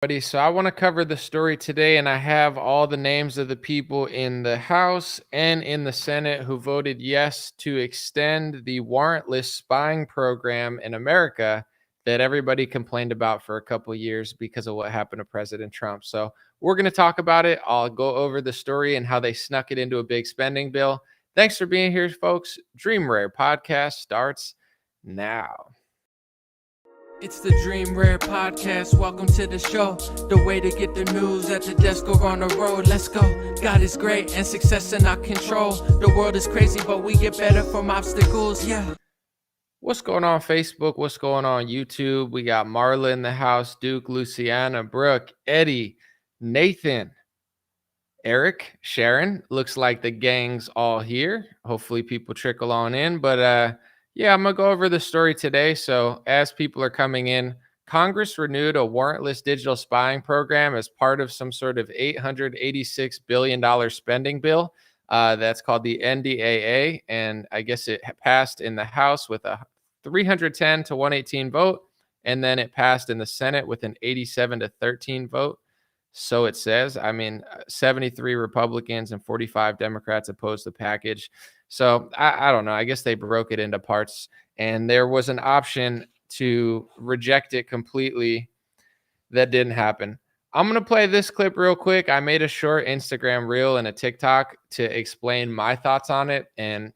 Buddy, so I want to cover the story today, and I have all the names of the people in the House and in the Senate who voted yes to extend the warrantless spying program in America that everybody complained about for a couple of years because of what happened to President Trump. So we're going to talk about it. I'll go over the story and how they snuck it into a big spending bill. Thanks for being here, folks. Dream Rare podcast starts now. It's the Dream Rare Podcast. Welcome to the show. The way to get the news at the desk or on the road. Let's go. God is great and success in our control. The world is crazy, but we get better from obstacles. Yeah. What's going on Facebook? What's going on YouTube? We got Marla in the house, Duke, Luciana, Brooke, Eddie, Nathan, Eric, Sharon. Looks like the gang's all here. Hopefully people trickle on in. But yeah, I'm going to go over the story today. So as people are coming in, Congress renewed a warrantless digital spying program as part of some sort of $886 billion spending bill. That's called the NDAA. And I guess it passed in the House with a 310 to 118 vote. And then it passed in the Senate with an 87 to 13 vote. So it says, 73 Republicans and 45 Democrats opposed the package. So I don't know. I guess they broke it into parts, and there was an option to reject it completely. That didn't happen. I'm going to play this clip real quick. I made a short Instagram reel and a TikTok to explain my thoughts on it. And,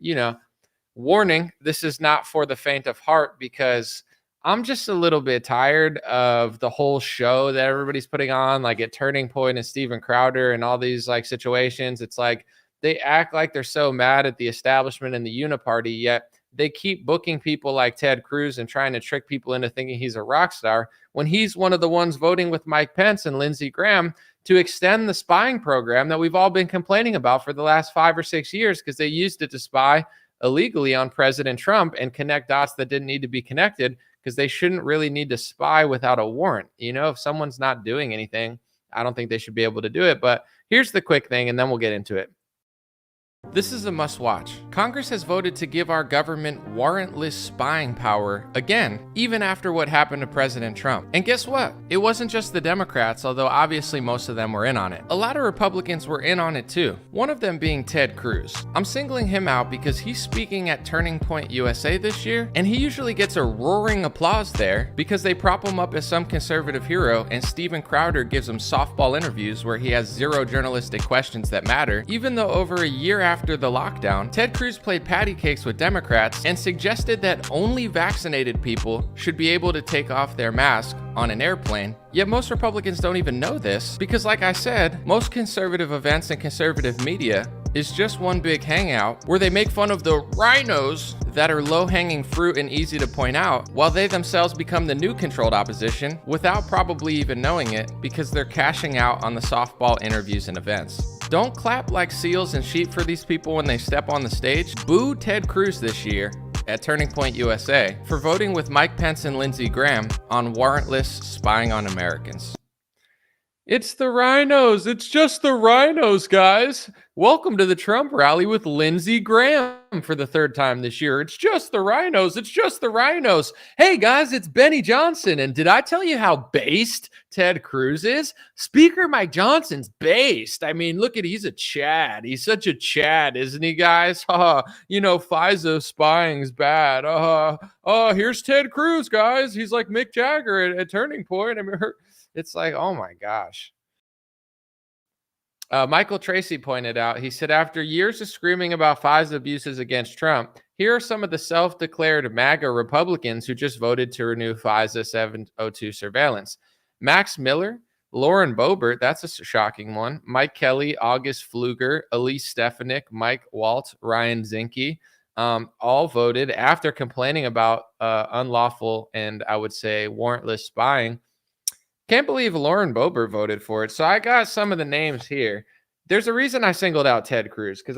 warning, this is not for the faint of heart because I'm just a little bit tired of the whole show that everybody's putting on, like at Turning Point and Steven Crowder and all these like situations. It's like they act like they're so mad at the establishment and the uniparty, yet they keep booking people like Ted Cruz and trying to trick people into thinking he's a rock star when he's one of the ones voting with Mike Pence and Lindsey Graham to extend the spying program that we've all been complaining about for the last 5 or 6 years because they used it to spy illegally on President Trump and connect dots that didn't need to be connected because they shouldn't really need to spy without a warrant. If someone's not doing anything, I don't think they should be able to do it. But here's the quick thing, and then we'll get into it. This is a must-watch. Congress has voted to give our government warrantless spying power again, even after what happened to President Trump. And guess what? It wasn't just the Democrats, although obviously most of them were in on it. A lot of Republicans were in on it too, one of them being Ted Cruz. I'm singling him out because he's speaking at Turning Point USA this year, and he usually gets a roaring applause there because they prop him up as some conservative hero, and Steven Crowder gives him softball interviews where he has zero journalistic questions that matter, even though over a year after the lockdown, Ted Cruz played patty cakes with Democrats and suggested that only vaccinated people should be able to take off their mask on an airplane. Yet most Republicans don't even know this because, like I said, most conservative events and conservative media is just one big hangout where they make fun of the rhinos that are low-hanging fruit and easy to point out, while they themselves become the new controlled opposition without probably even knowing it because they're cashing out on the softball interviews and events. Don't clap like seals and sheep for these people when they step on the stage. Boo Ted Cruz this year at Turning Point USA for voting with Mike Pence and Lindsey Graham on warrantless spying on Americans. It's the rhinos. It's just the rhinos, guys. Welcome to the Trump rally with Lindsey Graham for the third time this year. It's just the rhinos. It's just the rhinos. Hey, guys, it's Benny Johnson. And did I tell you how based Ted Cruz is? Speaker Mike Johnson's based. Look at, he's a Chad. He's such a Chad, isn't he, guys? FISA spying's bad. Here's Ted Cruz, guys. He's like Mick Jagger at Turning Point. It's like, oh my gosh. Michael Tracy pointed out, he said, after years of screaming about FISA abuses against Trump, here are some of the self-declared MAGA Republicans who just voted to renew FISA 702 surveillance. Max Miller, Lauren Boebert, that's a shocking one, Mike Kelly, August Pfluger, Elise Stefanik, Mike Walt, Ryan Zinke, all voted after complaining about unlawful and I would say warrantless spying. Can't believe Lauren Boebert voted for it. So I got some of the names here. There's a reason I singled out Ted Cruz because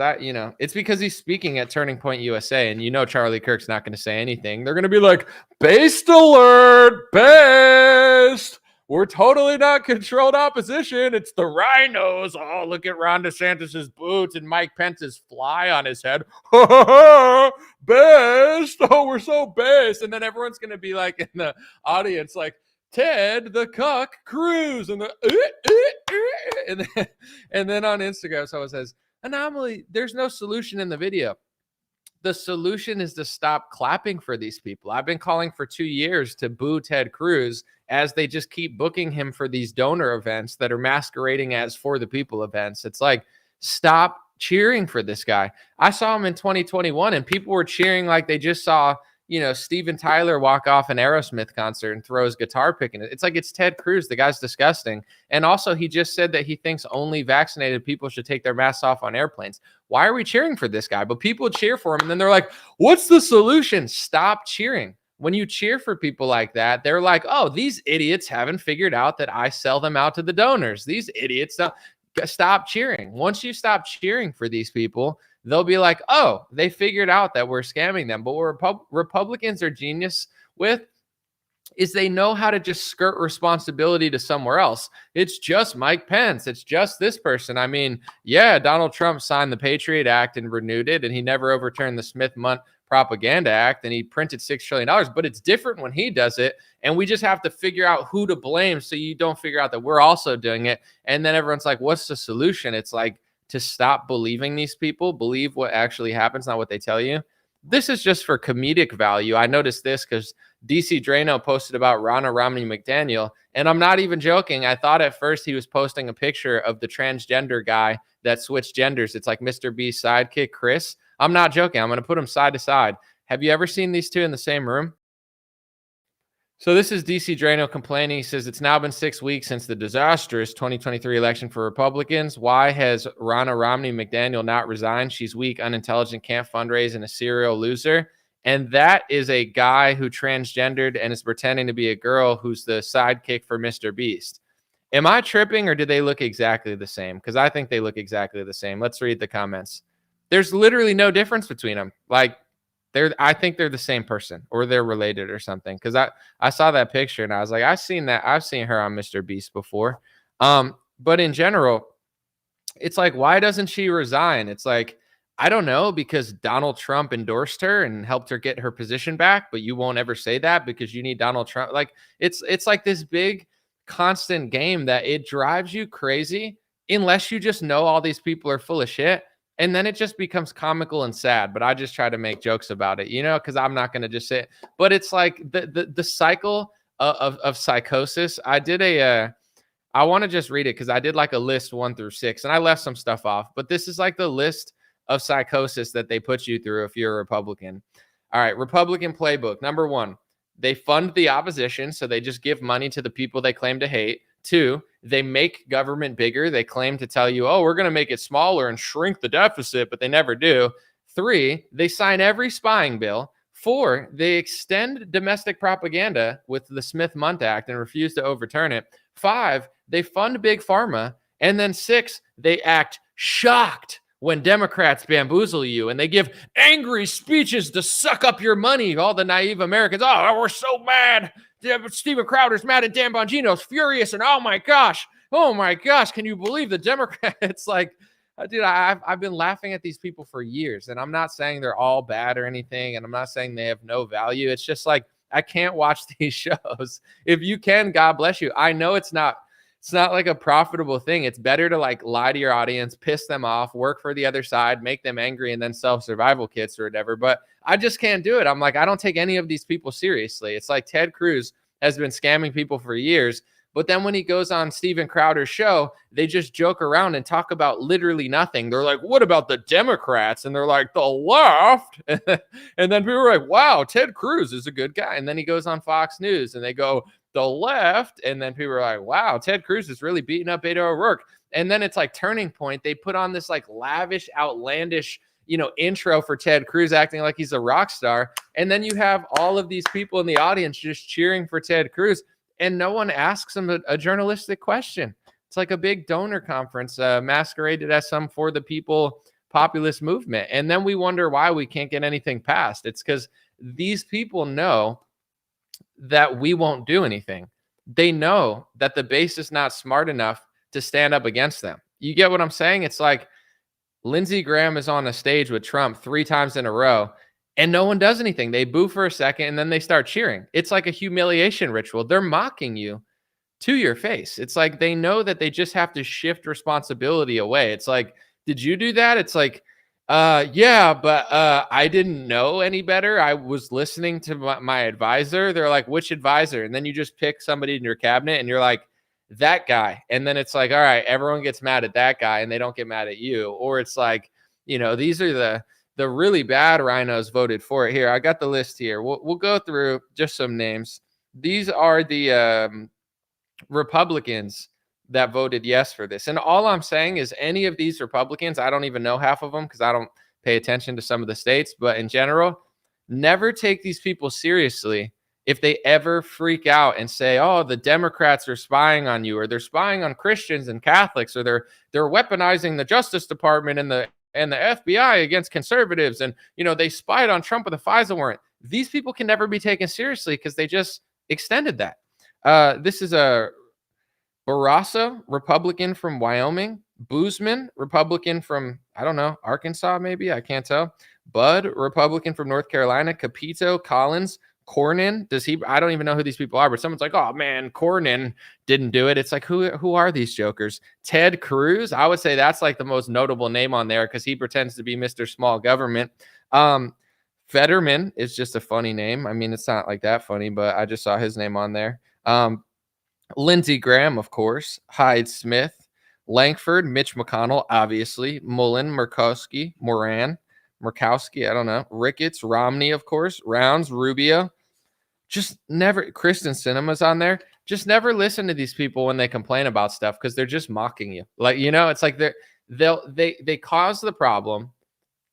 it's because he's speaking at Turning Point USA, and Charlie Kirk's not going to say anything. They're going to be like, based alert, based. We're totally not controlled opposition. It's the rhinos. Oh, look at Ron DeSantis's boots and Mike Pence's fly on his head. Best. Oh, we're so best. And then everyone's going to be like in the audience, like, Ted the Cuck Cruz, and and then on Instagram someone says, anomaly, there's no solution in the video. The solution is to stop clapping for these people. I've been calling for 2 years to boo Ted Cruz as they just keep booking him for these donor events that are masquerading as for the people events. It's like, stop cheering for this guy. I saw him in 2021 and people were cheering like they just saw, Steven Tyler walk off an Aerosmith concert and throw his guitar pick in it. It's like, it's Ted Cruz. The guy's disgusting. And also, he just said that he thinks only vaccinated people should take their masks off on airplanes. Why are we cheering for this guy? But people cheer for him and then they're like, what's the solution? Stop cheering. When you cheer for people like that, they're like, oh, these idiots haven't figured out that I sell them out to the donors. These idiots don't. Stop cheering. Once you stop cheering for these people, they'll be like, oh, they figured out that we're scamming them. But what Republicans are genius with is they know how to just skirt responsibility to somewhere else. It's just Mike Pence. It's just this person. I mean, yeah, Donald Trump signed the Patriot Act and renewed it, and he never overturned the Smith-Mundt Propaganda Act, and he printed $6 trillion, but it's different when he does it. And we just have to figure out who to blame so you don't figure out that we're also doing it. And then everyone's like, what's the solution? It's like, to stop believing these people, believe what actually happens, not what they tell you. This is just for comedic value. I noticed this because DC Drano posted about Ronna Romney McDaniel, and I'm not even joking. I thought at first he was posting a picture of the transgender guy that switched genders. It's like Mr. B's sidekick, Chris. I'm not joking. I'm going to put them side to side. Have you ever seen these two in the same room? So this is DC Drano complaining. He says, it's now been 6 weeks since the disastrous 2023 election for Republicans. Why has Ronna Romney McDaniel not resigned? She's weak, unintelligent, can't fundraise, and a serial loser. And that is a guy who transgendered and is pretending to be a girl who's the sidekick for Mr. Beast. Am I tripping or do they look exactly the same? Because I think they look exactly the same. Let's read the comments. There's literally no difference between them. Like, I think they're the same person or they're related or something. Because I saw that picture and I was like, I've seen her on Mr. Beast before. But in general, it's like, why doesn't she resign? It's like, I don't know, because Donald Trump endorsed her and helped her get her position back, but you won't ever say that because you need Donald Trump. Like, it's like this big constant game that it drives you crazy unless you just know all these people are full of shit. And then it just becomes comical and sad. But I just try to make jokes about it, because I'm not going to just say, but it's like the cycle of psychosis. I want to just read it because I did like a list 1 through 6 and I left some stuff off, but this is like the list of psychosis that they put you through if you're a Republican. All right. Republican playbook. Number 1, they fund the opposition. So they just give money to the people they claim to hate. 2, they make government bigger. They claim to tell you, oh, we're going to make it smaller and shrink the deficit, but they never do. 3, they sign every spying bill. 4, they extend domestic propaganda with the Smith-Mundt Act and refuse to overturn it. 5, they fund big pharma. And then 6, they act shocked when Democrats bamboozle you and they give angry speeches to suck up your money. All the naive Americans, oh, we're so mad. Steven Crowder's mad and Dan Bongino's furious. And oh my gosh, can you believe the Democrats? It's like, dude, I've been laughing at these people for years. And I'm not saying they're all bad or anything. And I'm not saying they have no value. It's just like, I can't watch these shows. If you can, God bless you. I know it's not like a profitable thing. It's better to like lie to your audience, piss them off, work for the other side, make them angry, and then sell survival kits or whatever. But I just can't do it. I'm like, I don't take any of these people seriously. It's like Ted Cruz has been scamming people for years. But then when he goes on Steven Crowder's show, they just joke around and talk about literally nothing. They're like, what about the Democrats? And they're like, the left. And then people are like, wow, Ted Cruz is a good guy. And then he goes on Fox News and they go, the left. And then people are like, wow, Ted Cruz is really beating up Beto O'Rourke. And then it's like Turning Point. They put on this like lavish, outlandish, intro for Ted Cruz acting like he's a rock star. And then you have all of these people in the audience just cheering for Ted Cruz. And no one asks him a journalistic question. It's like a big donor conference masqueraded as some for the people populist movement. And then we wonder why we can't get anything passed. It's because these people know that we won't do anything. They know that the base is not smart enough to stand up against them. You get what I'm saying? It's like Lindsey Graham is on a stage with Trump 3 times in a row. and no one does anything. They boo for a second and then they start cheering. It's like a humiliation ritual. They're mocking you to your face. It's like they know that they just have to shift responsibility away. It's like, did you do that? It's like, yeah, but I didn't know any better. I was listening to my advisor. They're like, which advisor? And then you just pick somebody in your cabinet and you're like, that guy. And then it's like, all right, everyone gets mad at that guy and they don't get mad at you. Or it's like, these are the really bad rhinos voted for it. Here, I got the list here. We'll go through just some names. These are the Republicans that voted yes for this. And all I'm saying is any of these Republicans, I don't even know half of them because I don't pay attention to some of the states, but in general, never take these people seriously if they ever freak out and say, oh, the Democrats are spying on you, or they're spying on Christians and Catholics, or they're weaponizing the Justice Department and the FBI against conservatives, and they spied on Trump with a FISA warrant. These people can never be taken seriously because they just extended that. This is a Barraza, Republican from Wyoming. Boozman, Republican from, I don't know, Arkansas, maybe. I can't tell. Bud, Republican from North Carolina. Capito, Collins, Cornyn. I don't even know who these people are, but someone's like, oh man, Cornyn didn't do it. It's like, who are these jokers? Ted Cruz. I would say that's like the most notable name on there because he pretends to be Mr. Small Government. Fetterman is just a funny name. I mean, it's not like that funny, but I just saw his name on there. Lindsey Graham, of course. Hyde Smith. Langford, Mitch McConnell, obviously. Mullen, Murkowski, I don't know. Ricketts, Romney, of course. Rounds, Rubio. Just never. Kristen Sinema's on there. Just never listen to these people when they complain about stuff because they're just mocking you. Like, it's like they cause the problem.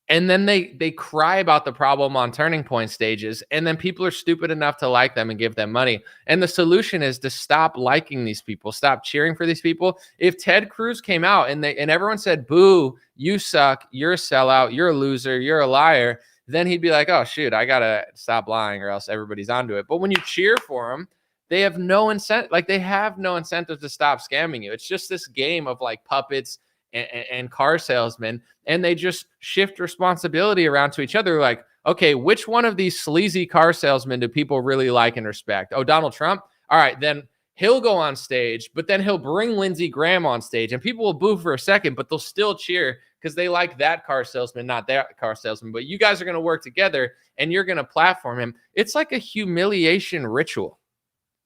And then they cry about the problem on turning point stages. And then people are stupid enough to like them and give them money. And the solution is to stop liking these people, stop cheering for these people. If Ted Cruz came out and everyone said, boo, you suck, you're a sellout, you're a loser, you're a liar, then he'd be like, oh, shoot, I got to stop lying or else everybody's onto it. But when you cheer for him, they have no incentive. Like, they have no incentive to stop scamming you. It's just this game of like puppets and car salesmen, and they just shift responsibility around to each other. Like, okay, which one of these sleazy car salesmen do people really like and respect? Oh, Donald Trump? All right, then he'll go on stage, but then he'll bring Lindsey Graham on stage, and people will boo for a second, but they'll still cheer because they like that car salesman, not that car salesman. But you guys are going to work together, and you're going to platform him. It's like a humiliation ritual.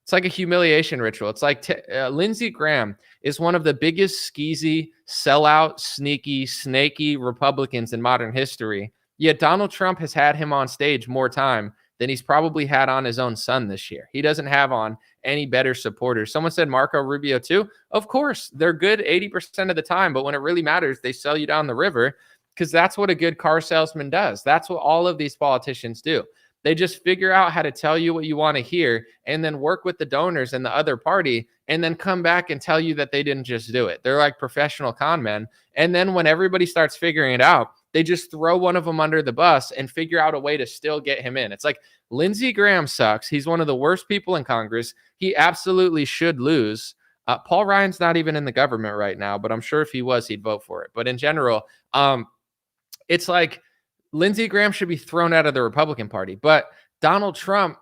It's like a humiliation ritual. It's like Lindsey Graham is one of the biggest skeezy, sellout, sneaky, snaky Republicans in modern history. Yet Donald Trump has had him on stage more time than he's probably had on his own son this year. He doesn't have on any better supporters. Someone said Marco Rubio too. Of course, they're good 80% of the time, but when it really matters, they sell you down the river because that's what a good car salesman does. That's what all of these politicians do. They just figure out how to tell you what you want to hear and then work with the donors and the other party and then come back and tell you that they didn't just do it. They're like professional con men. And then when everybody starts figuring it out, they just throw one of them under the bus and figure out a way to still get him in. It's like Lindsey Graham sucks. He's one of the worst people in Congress. He absolutely should lose. Paul Ryan's not even in the government right now, but I'm sure if he was, he'd vote for it. But in general, it's like Lindsey Graham should be thrown out of the Republican Party, but Donald Trump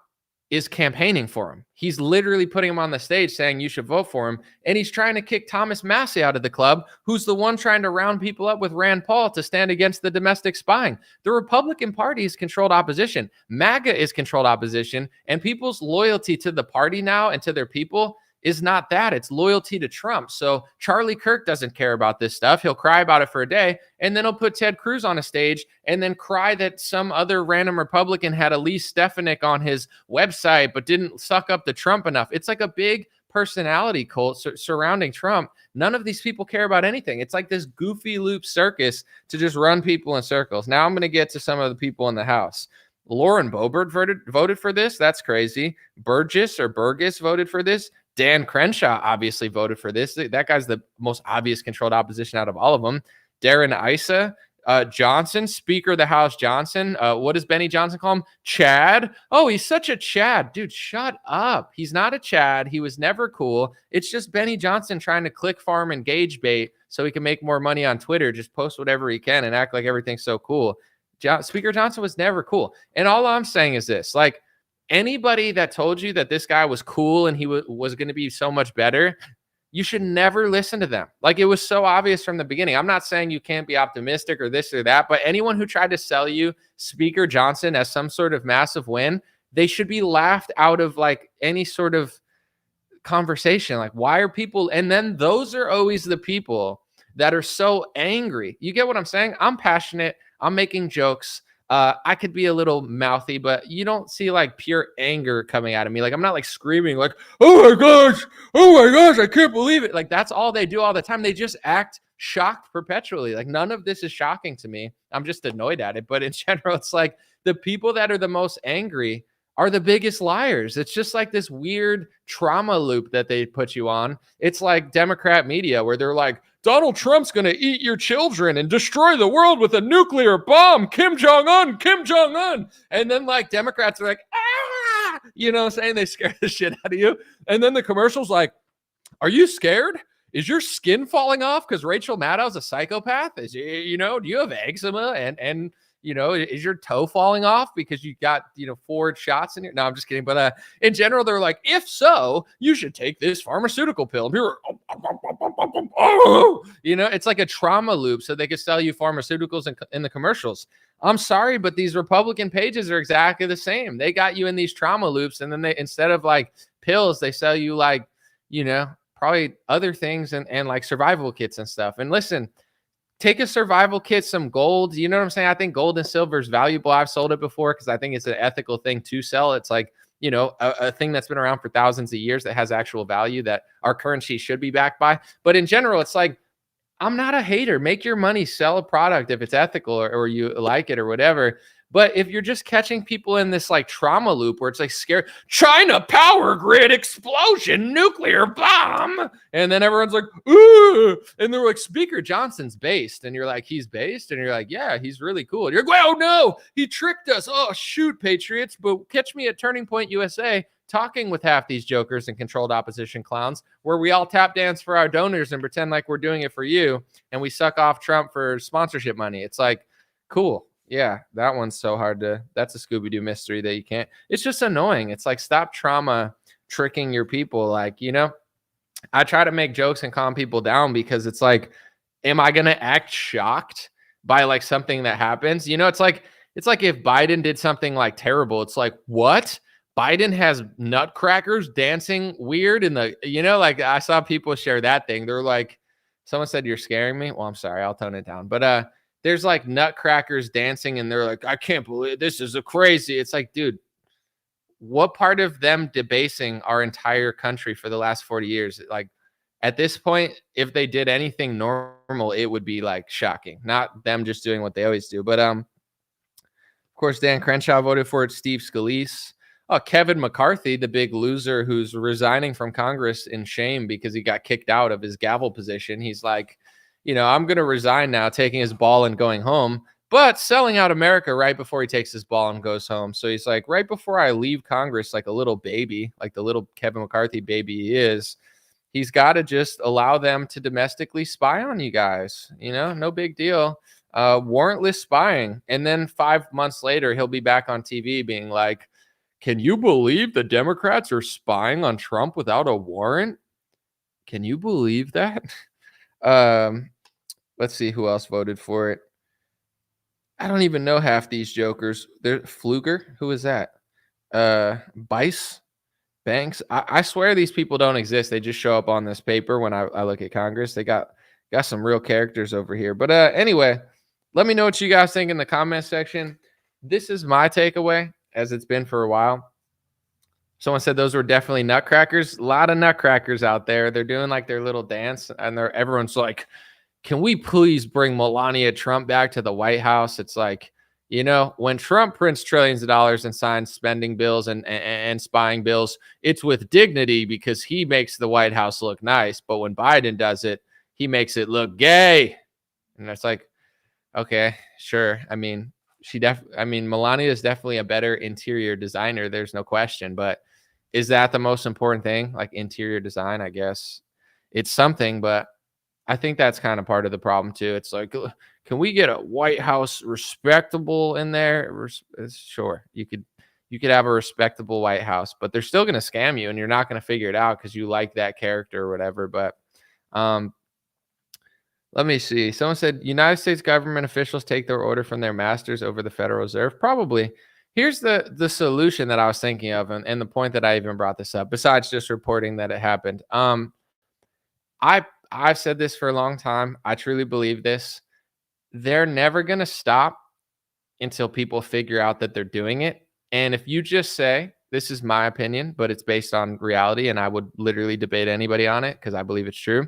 is campaigning for him. He's literally putting him on the stage saying you should vote for him. And he's trying to kick Thomas Massie out of the club, who's the one trying to round people up with Rand Paul to stand against the domestic spying. The Republican Party is controlled opposition. MAGA is controlled opposition. And people's loyalty to the party now and to their people is not that. It's loyalty to Trump. So Charlie Kirk doesn't care about this stuff. He'll cry about it for a day, and then he'll put Ted Cruz on a stage and then cry that some other random Republican had Elise Stefanik on his website but didn't suck up to Trump enough. It's like a big personality cult surrounding Trump. None of these people care about anything. It's like this goofy loop circus to just run people in circles. Now I'm going to get to some of the people in the House. Lauren Boebert voted for this. That's crazy. Burgess voted for this. Dan Crenshaw obviously voted for this. That guy's the most obvious controlled opposition out of all of them. Darren Issa, Johnson, Speaker of the House Johnson. What does Benny Johnson call him? Chad? Oh, he's such a Chad. Dude, shut up. He's not a Chad. He was never cool. It's just Benny Johnson trying to click farm engage bait so he can make more money on Twitter. Just post whatever he can and act like everything's so cool. Speaker Johnson was never cool. And all I'm saying is this, like, anybody that told you that this guy was cool and he was going to be so much better, you should never listen to them. Like, it was so obvious from the beginning. I'm not saying you can't be optimistic or this or that, but anyone who tried to sell you Speaker Johnson as some sort of massive win, they should be laughed out of like any sort of conversation. Like, why are people? And then those are always the people that are so angry. You get what I'm saying? I'm passionate. I'm making jokes. I could be a little mouthy, but you don't see like pure anger coming out of me. Like, I'm not like screaming like, oh my gosh, I can't believe it. Like, that's all they do all the time. They just act shocked perpetually. Like, none of this is shocking to me. I'm just annoyed at it. But in general, it's like the people that are the most angry are the biggest liars. It's just like this weird trauma loop that they put you on. It's like Democrat media where they're like, Donald Trump's going to eat your children and destroy the world with a nuclear bomb. Kim Jong-un, Kim Jong-un. And then like Democrats are like, ah, you know what I'm saying? They scare the shit out of you. And then the commercial's like, are you scared? Is your skin falling off because Rachel Maddow's a psychopath? Is, you know, do you have eczema and you know, is your toe falling off because you got, you know, 4 shots in your? No, I'm just kidding. But in general, they're like, if so, you should take this pharmaceutical pill. Here, you know, it's like a trauma loop so they could sell you pharmaceuticals in the commercials. I'm sorry, but these Republican pages are exactly the same. They got you in these trauma loops, and then they, instead of like pills, they sell you like, you know, probably other things and like survival kits and stuff. And listen, take a survival kit, some gold. You know what I'm saying? I think gold and silver is valuable. I've sold it before because I think it's an ethical thing to sell. It's like, you know, a thing that's been around for thousands of years that has actual value that our currency should be backed by. But in general, it's like, I'm not a hater. Make your money, sell a product if it's ethical or you like it or whatever. But if you're just catching people in this like trauma loop where it's like scary, China power grid explosion, nuclear bomb. And then everyone's like, ooh. And they're like, Speaker Johnson's based. And you're like, he's based? And you're like, yeah, he's really cool. And you're like, oh no, he tricked us. Oh, shoot, Patriots. But catch me at Turning Point USA talking with half these jokers and controlled opposition clowns where we all tap dance for our donors and pretend like we're doing it for you. And we suck off Trump for sponsorship money. It's like, cool. Yeah, that one's so hard to, that's a Scooby-Doo mystery that you can't, it's just annoying. It's like, stop trauma tricking your people. Like, you know, I try to make jokes and calm people down because it's like, am I going to act shocked by like something that happens? You know, it's like if Biden did something like terrible, it's like, what? Biden has nutcrackers dancing weird in the, you know, like I saw people share that thing. They're like, someone said, you're scaring me. Well, I'm sorry, I'll tone it down. But, there's like nutcrackers dancing and they're like, I can't believe this is a crazy. It's like, dude, what part of them debasing our entire country for the last 40 years? Like at this point, if they did anything normal, it would be like shocking, not them just doing what they always do. But of course, Dan Crenshaw voted for it. Steve Scalise. Oh, Kevin McCarthy, the big loser who's resigning from Congress in shame because he got kicked out of his gavel position. He's like, you know, I'm going to resign now, taking his ball and going home, but selling out America right before he takes his ball and goes home. So he's like, right before I leave Congress, like a little baby, like the little Kevin McCarthy baby he is, he's got to just allow them to domestically spy on you guys. You know, no big deal. Warrantless spying. And then 5 months later, he'll be back on TV being like, can you believe the Democrats are spying on Trump without a warrant? Can you believe that? Let's see who else voted for it. I don't even know half these jokers. There, Fluger, who is that? Bice, Banks. I swear these people don't exist. They just show up on this paper when I look at Congress. They got some real characters over here. But anyway, let me know what you guys think in the comment section. This is my takeaway, as it's been for a while. Someone said those were definitely nutcrackers. A lot of nutcrackers out there. They're doing like their little dance, and everyone's like, can we please bring Melania Trump back to the White House? It's like, you know, when Trump prints trillions of dollars and signs spending bills and spying bills, it's with dignity because he makes the White House look nice. But when Biden does it, he makes it look gay. And it's like, okay, sure. I mean, Melania is definitely a better interior designer. There's no question. But is that the most important thing? Like interior design, I guess it's something, but I think that's kind of part of the problem too. It's like, can we get a White House respectable in there? Sure, you could have a respectable White House, but they're still going to scam you, and you're not going to figure it out because you like that character or whatever. But um, let me see. Someone said United States government officials take their order from their masters over the Federal Reserve. Probably. Here's the solution that I was thinking of, and the point that I even brought this up, besides just reporting that it happened. I've said this for a long time. I truly believe this. They're never going to stop until people figure out that they're doing it. And if you just say, this is my opinion, but it's based on reality, and I would literally debate anybody on it because I believe it's true.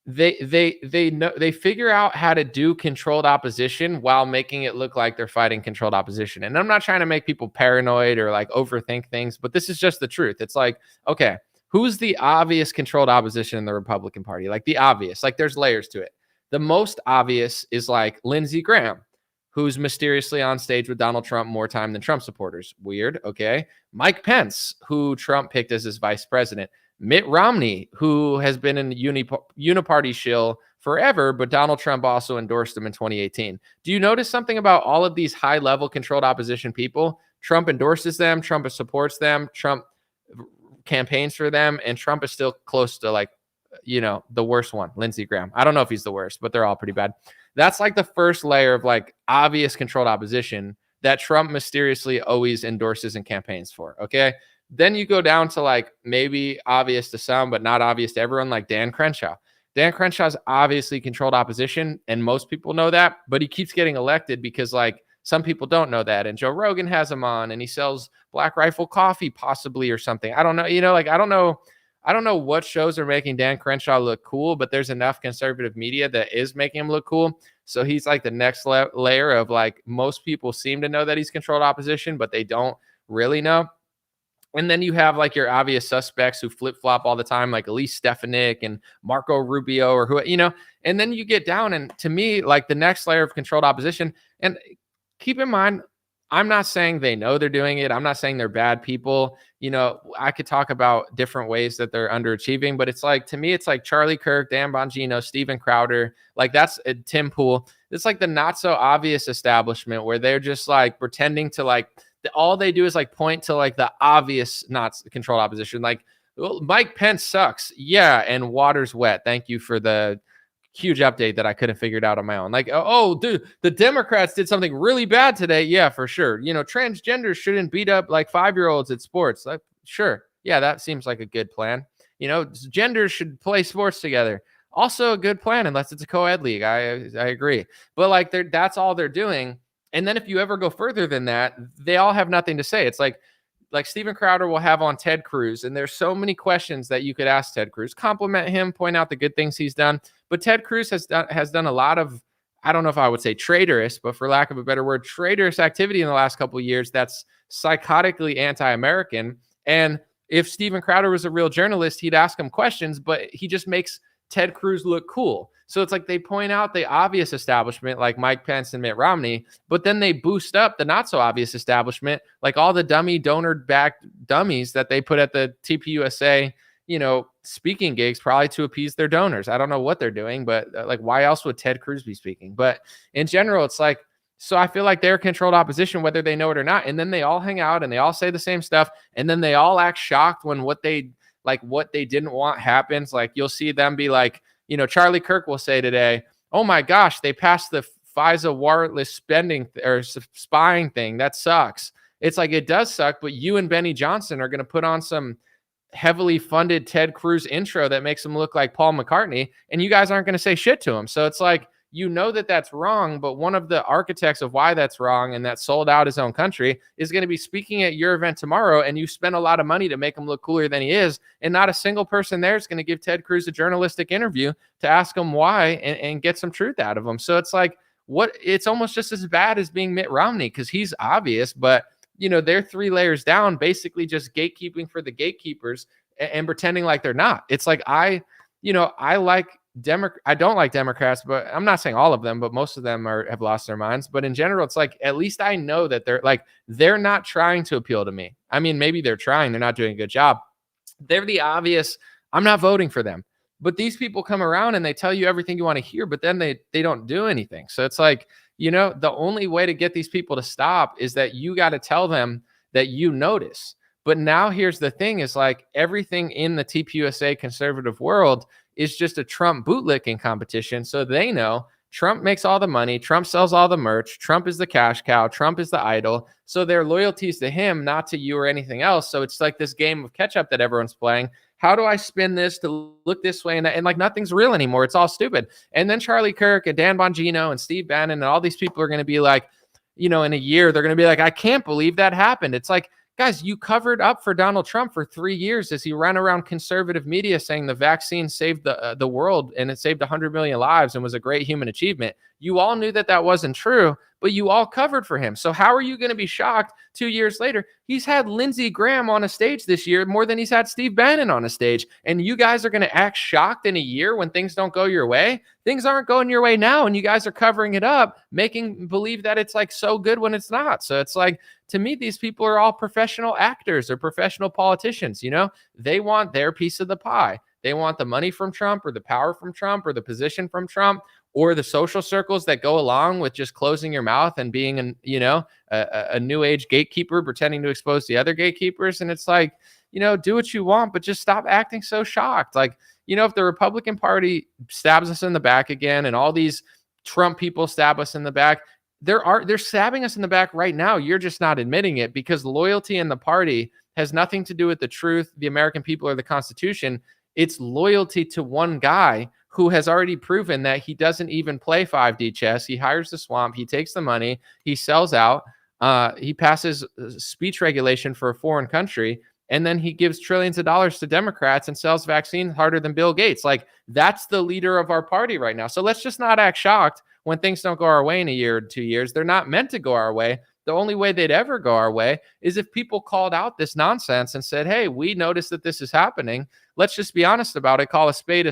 They figure out how to do controlled opposition while making it look like they're fighting controlled opposition. And I'm not trying to make people paranoid or like overthink things, but this is just the truth. It's like, okay, who's the obvious controlled opposition in the Republican Party? Like the obvious, like there's layers to it. The most obvious is like Lindsey Graham, who's mysteriously on stage with Donald Trump more time than Trump supporters. Weird. Okay. Mike Pence, who Trump picked as his vice president. Mitt Romney, who has been in the uniparty shill forever, but Donald Trump also endorsed him in 2018. Do you notice something about all of these high-level controlled opposition people? Trump endorses them, Trump supports them, Trump campaigns for them, and Trump is still close to like, the worst one, Lindsey Graham. I don't know if he's the worst, but they're all pretty bad. That's like the first layer of like obvious controlled opposition that Trump mysteriously always endorses and campaigns for. Okay. Then you go down to like maybe obvious to some, but not obvious to everyone, like Dan Crenshaw. Dan Crenshaw's obviously controlled opposition, and most people know that, but he keeps getting elected because like some people don't know that. And Joe Rogan has him on, and he sells Black Rifle coffee possibly or something. I don't know. I don't know what shows are making Dan Crenshaw look cool, but there's enough conservative media that is making him look cool. So he's like the next layer of like most people seem to know that he's controlled opposition, but they don't really know. And then you have like your obvious suspects who flip-flop all the time, like Elise Stefanik and Marco Rubio or who, and then you get down. And to me, like the next layer of controlled opposition, and keep in mind, I'm not saying they know they're doing it. I'm not saying they're bad people. I could talk about different ways that they're underachieving, but it's like, to me, it's like Charlie Kirk, Dan Bongino, Steven Crowder, like that's Tim Pool. It's like the not so obvious establishment where they're just like pretending to like, all they do is like point to like the obvious not controlled opposition. Like, well, Mike Pence sucks. Yeah. And water's wet. Thank you for the huge update that I couldn't figure it out on my own. Like, oh, dude, the Democrats did something really bad today. Yeah, for sure. Transgenders shouldn't beat up like 5-year-olds at sports. Like, sure. Yeah, that seems like a good plan. Genders should play sports together. Also a good plan, unless it's a co-ed league. I agree. But like that's all they're doing. And then if you ever go further than that, they all have nothing to say. It's like Steven Crowder will have on Ted Cruz, and there's so many questions that you could ask Ted Cruz. Compliment him, point out the good things he's done. But Ted Cruz has done a lot of, I don't know if I would say traitorous, but for lack of a better word, traitorous activity in the last couple of years that's psychotically anti-American. And if Steven Crowder was a real journalist, he'd ask him questions, but he just makes Ted Cruz look cool. So it's like they point out the obvious establishment like Mike Pence and Mitt Romney, but then they boost up the not so obvious establishment, like all the dummy donor-backed dummies that they put at the TPUSA, speaking gigs, probably to appease their donors. I don't know what they're doing, but like, why else would Ted Cruz be speaking? But in general, it's like, so I feel like they're controlled opposition, whether they know it or not. And then they all hang out and they all say the same stuff. And then they all act shocked when what they didn't want happens. Like you'll see them be like, Charlie Kirk will say today, oh my gosh, they passed the FISA warrantless spending or spying thing. That sucks. It's like, it does suck, but you and Benny Johnson are going to put on some heavily funded Ted Cruz intro that makes him look like Paul McCartney, and you guys aren't going to say shit to him. So it's like, that that's wrong, but one of the architects of why that's wrong and that sold out his own country is going to be speaking at your event tomorrow, and you spend a lot of money to make him look cooler than he is, and not a single person there is going to give Ted Cruz a journalistic interview to ask him why and get some truth out of him. So it's like, it's almost just as bad as being Mitt Romney, because he's obvious, but they're 3 layers down, basically just gatekeeping for the gatekeepers and pretending like they're not. It's like, I don't like Democrats, but I'm not saying all of them, but most of them have lost their minds. But in general, it's like, at least I know that they're not trying to appeal to me. I mean, maybe they're trying, they're not doing a good job. They're the obvious, I'm not voting for them. But these people come around and they tell you everything you want to hear, but then they don't do anything. So it's like, the only way to get these people to stop is that you got to tell them that you notice. But now here's the thing, is like everything in the TPUSA conservative world is just a Trump bootlicking competition. So they know Trump makes all the money, Trump sells all the merch, Trump is the cash cow, Trump is the idol. So their loyalty is to him, not to you or anything else. So it's like this game of catch up that everyone's playing. How do I spin this to look this way? And like nothing's real anymore. It's all stupid. And then Charlie Kirk and Dan Bongino and Steve Bannon and all these people are going to be like, in a year, they're going to be like, I can't believe that happened. It's like, guys, you covered up for Donald Trump for 3 years as he ran around conservative media saying the vaccine saved the world and it saved 100 million lives and was a great human achievement. You all knew that wasn't true, but you all covered for him. So how are you going to be shocked 2 years later? He's had Lindsey Graham on a stage this year more than he's had Steve Bannon on a stage. And you guys are going to act shocked in a year when things don't go your way? Things aren't going your way now, and you guys are covering it up, making believe that it's like so good when it's not. So it's like, to me, these people are all professional actors or professional politicians. They want their piece of the pie. They want the money from Trump or the power from Trump or the position from Trump or the social circles that go along with just closing your mouth and being a new age gatekeeper pretending to expose the other gatekeepers. And it's like, do what you want, but just stop acting so shocked. Like, if the Republican Party stabs us in the back again and all these Trump people stab us in the back, they're stabbing us in the back right now. You're just not admitting it, because loyalty in the party has nothing to do with the truth, the American people, or the Constitution. It's loyalty to one guy who has already proven that he doesn't even play 5D chess. He hires the swamp. He takes the money. He sells out. He passes speech regulation for a foreign country. And then he gives trillions of dollars to Democrats and sells vaccines harder than Bill Gates. Like, that's the leader of our party right now. So let's just not act shocked when things don't go our way in a year or 2 years. They're not meant to go our way. The only way they'd ever go our way is if people called out this nonsense and said, hey, we noticed that this is happening. Let's just be honest about it, call a spade,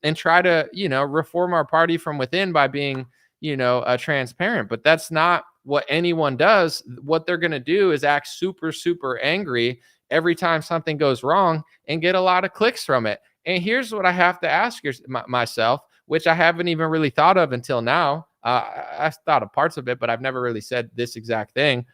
and try to, reform our party from within by being, transparent. But that's not what anyone does. What they're going to do is act super, super angry every time something goes wrong and get a lot of clicks from it. And here's what I have to ask myself, which I haven't even really thought of until now. I've thought of parts of it, but I've never really said this exact thing.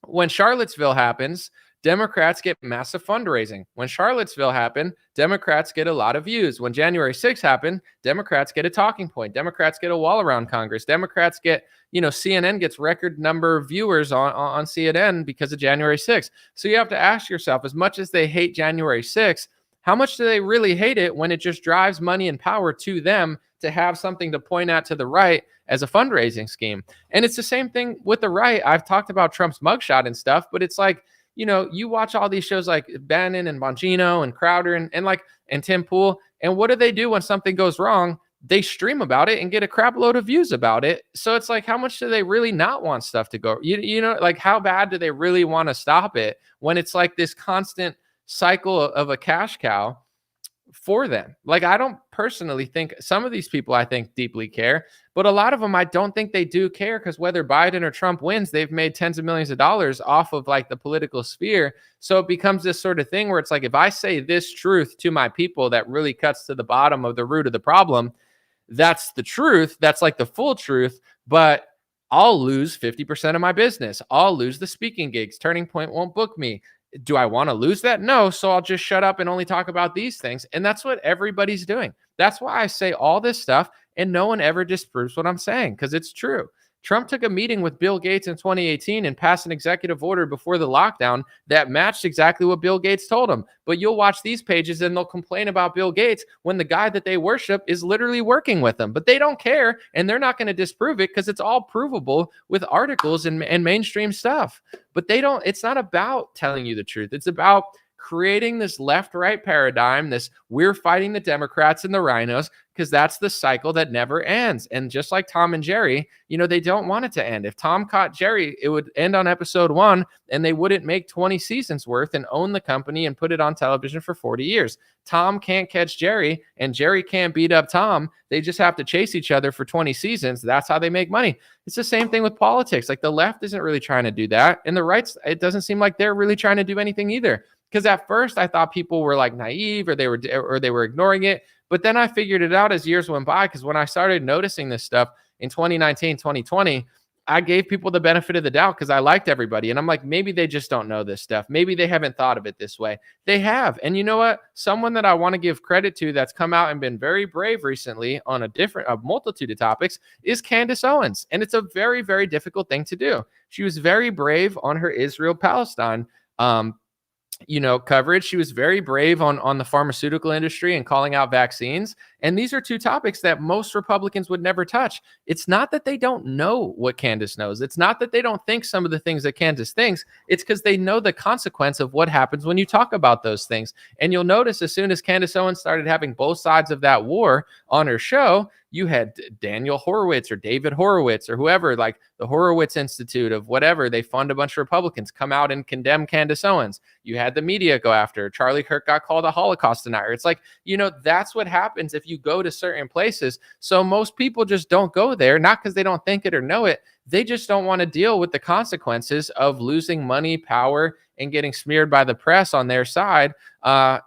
When Charlottesville happens, Democrats get massive fundraising. When Charlottesville happened, Democrats get a lot of views. When January 6th happened, Democrats get a talking point. Democrats get a wall around Congress. Democrats get, CNN gets record number of viewers on CNN because of January 6th. So you have to ask yourself, as much as they hate January 6th, how much do they really hate it when it just drives money and power to them to have something to point at to the right as a fundraising scheme? And it's the same thing with the right. I've talked about Trump's mugshot and stuff, but it's like, you watch all these shows like Bannon and Bongino and Crowder and Tim Pool. And what do they do when something goes wrong? They stream about it and get a crap load of views about it. So it's like, how much do they really not want stuff to go? Like, how bad do they really want to stop it when it's like this constant cycle of a cash cow for them? Like, I don't personally think some of these people, I think, deeply care, but a lot of them, I don't think they do care, because whether Biden or Trump wins, they've made tens of millions of dollars off of like the political sphere. So it becomes this sort of thing where it's like, if I say this truth to my people that really cuts to the bottom of the root of the problem, that's the truth. That's like the full truth, but I'll lose 50% of my business. I'll lose the speaking gigs. Turning Point won't book me. Do I want to lose that? No. So I'll just shut up and only talk about these things. And that's what everybody's doing. That's why I say all this stuff and no one ever disproves what I'm saying, because it's true. Trump took a meeting with Bill Gates in 2018 and passed an executive order before the lockdown that matched exactly what Bill Gates told him. But you'll watch these pages and they'll complain about Bill Gates when the guy that they worship is literally working with them. But they don't care, and they're not going to disprove it because it's all provable with articles and mainstream stuff. But it's not about telling you the truth. It's about creating this left-right paradigm, this we're fighting the Democrats and the rhinos, because that's the cycle that never ends. And just like Tom and Jerry, they don't want it to end. If Tom caught Jerry, it would end on episode 1 and they wouldn't make 20 seasons worth and own the company and put it on television for 40 years. Tom can't catch Jerry and Jerry can't beat up Tom. They just have to chase each other for 20 seasons. That's how they make money. It's the same thing with politics. Like, the left isn't really trying to do that. And the right, it doesn't seem like they're really trying to do anything either, Because at first I thought people were like naive or they were ignoring it. But then I figured it out as years went by, because when I started noticing this stuff in 2019, 2020, I gave people the benefit of the doubt because I liked everybody. And I'm like, maybe they just don't know this stuff. Maybe they haven't thought of it this way. They have. And you know what? Someone that I want to give credit to that's come out and been very brave recently on a multitude of topics is Candace Owens. And it's a very, very difficult thing to do. She was very brave on her Israel-Palestine coverage. She was very brave on the pharmaceutical industry and calling out vaccines. And these are two topics that most Republicans would never touch. It's not that they don't know what Candace knows. It's not that they don't think some of the things that Candace thinks. It's because they know the consequence of what happens when you talk about those things. And you'll notice as soon as Candace Owens started having both sides of that war on her show, you had Daniel Horowitz or David Horowitz or whoever, like the Horowitz Institute of whatever, they fund a bunch of Republicans, come out and condemn Candace Owens. You had the media go after her. Charlie Kirk got called a Holocaust denier. It's like, that's what happens if you go to certain places. So most people just don't go there, not because they don't think it or know it. They just don't want to deal with the consequences of losing money, power, and getting smeared by the press on their side.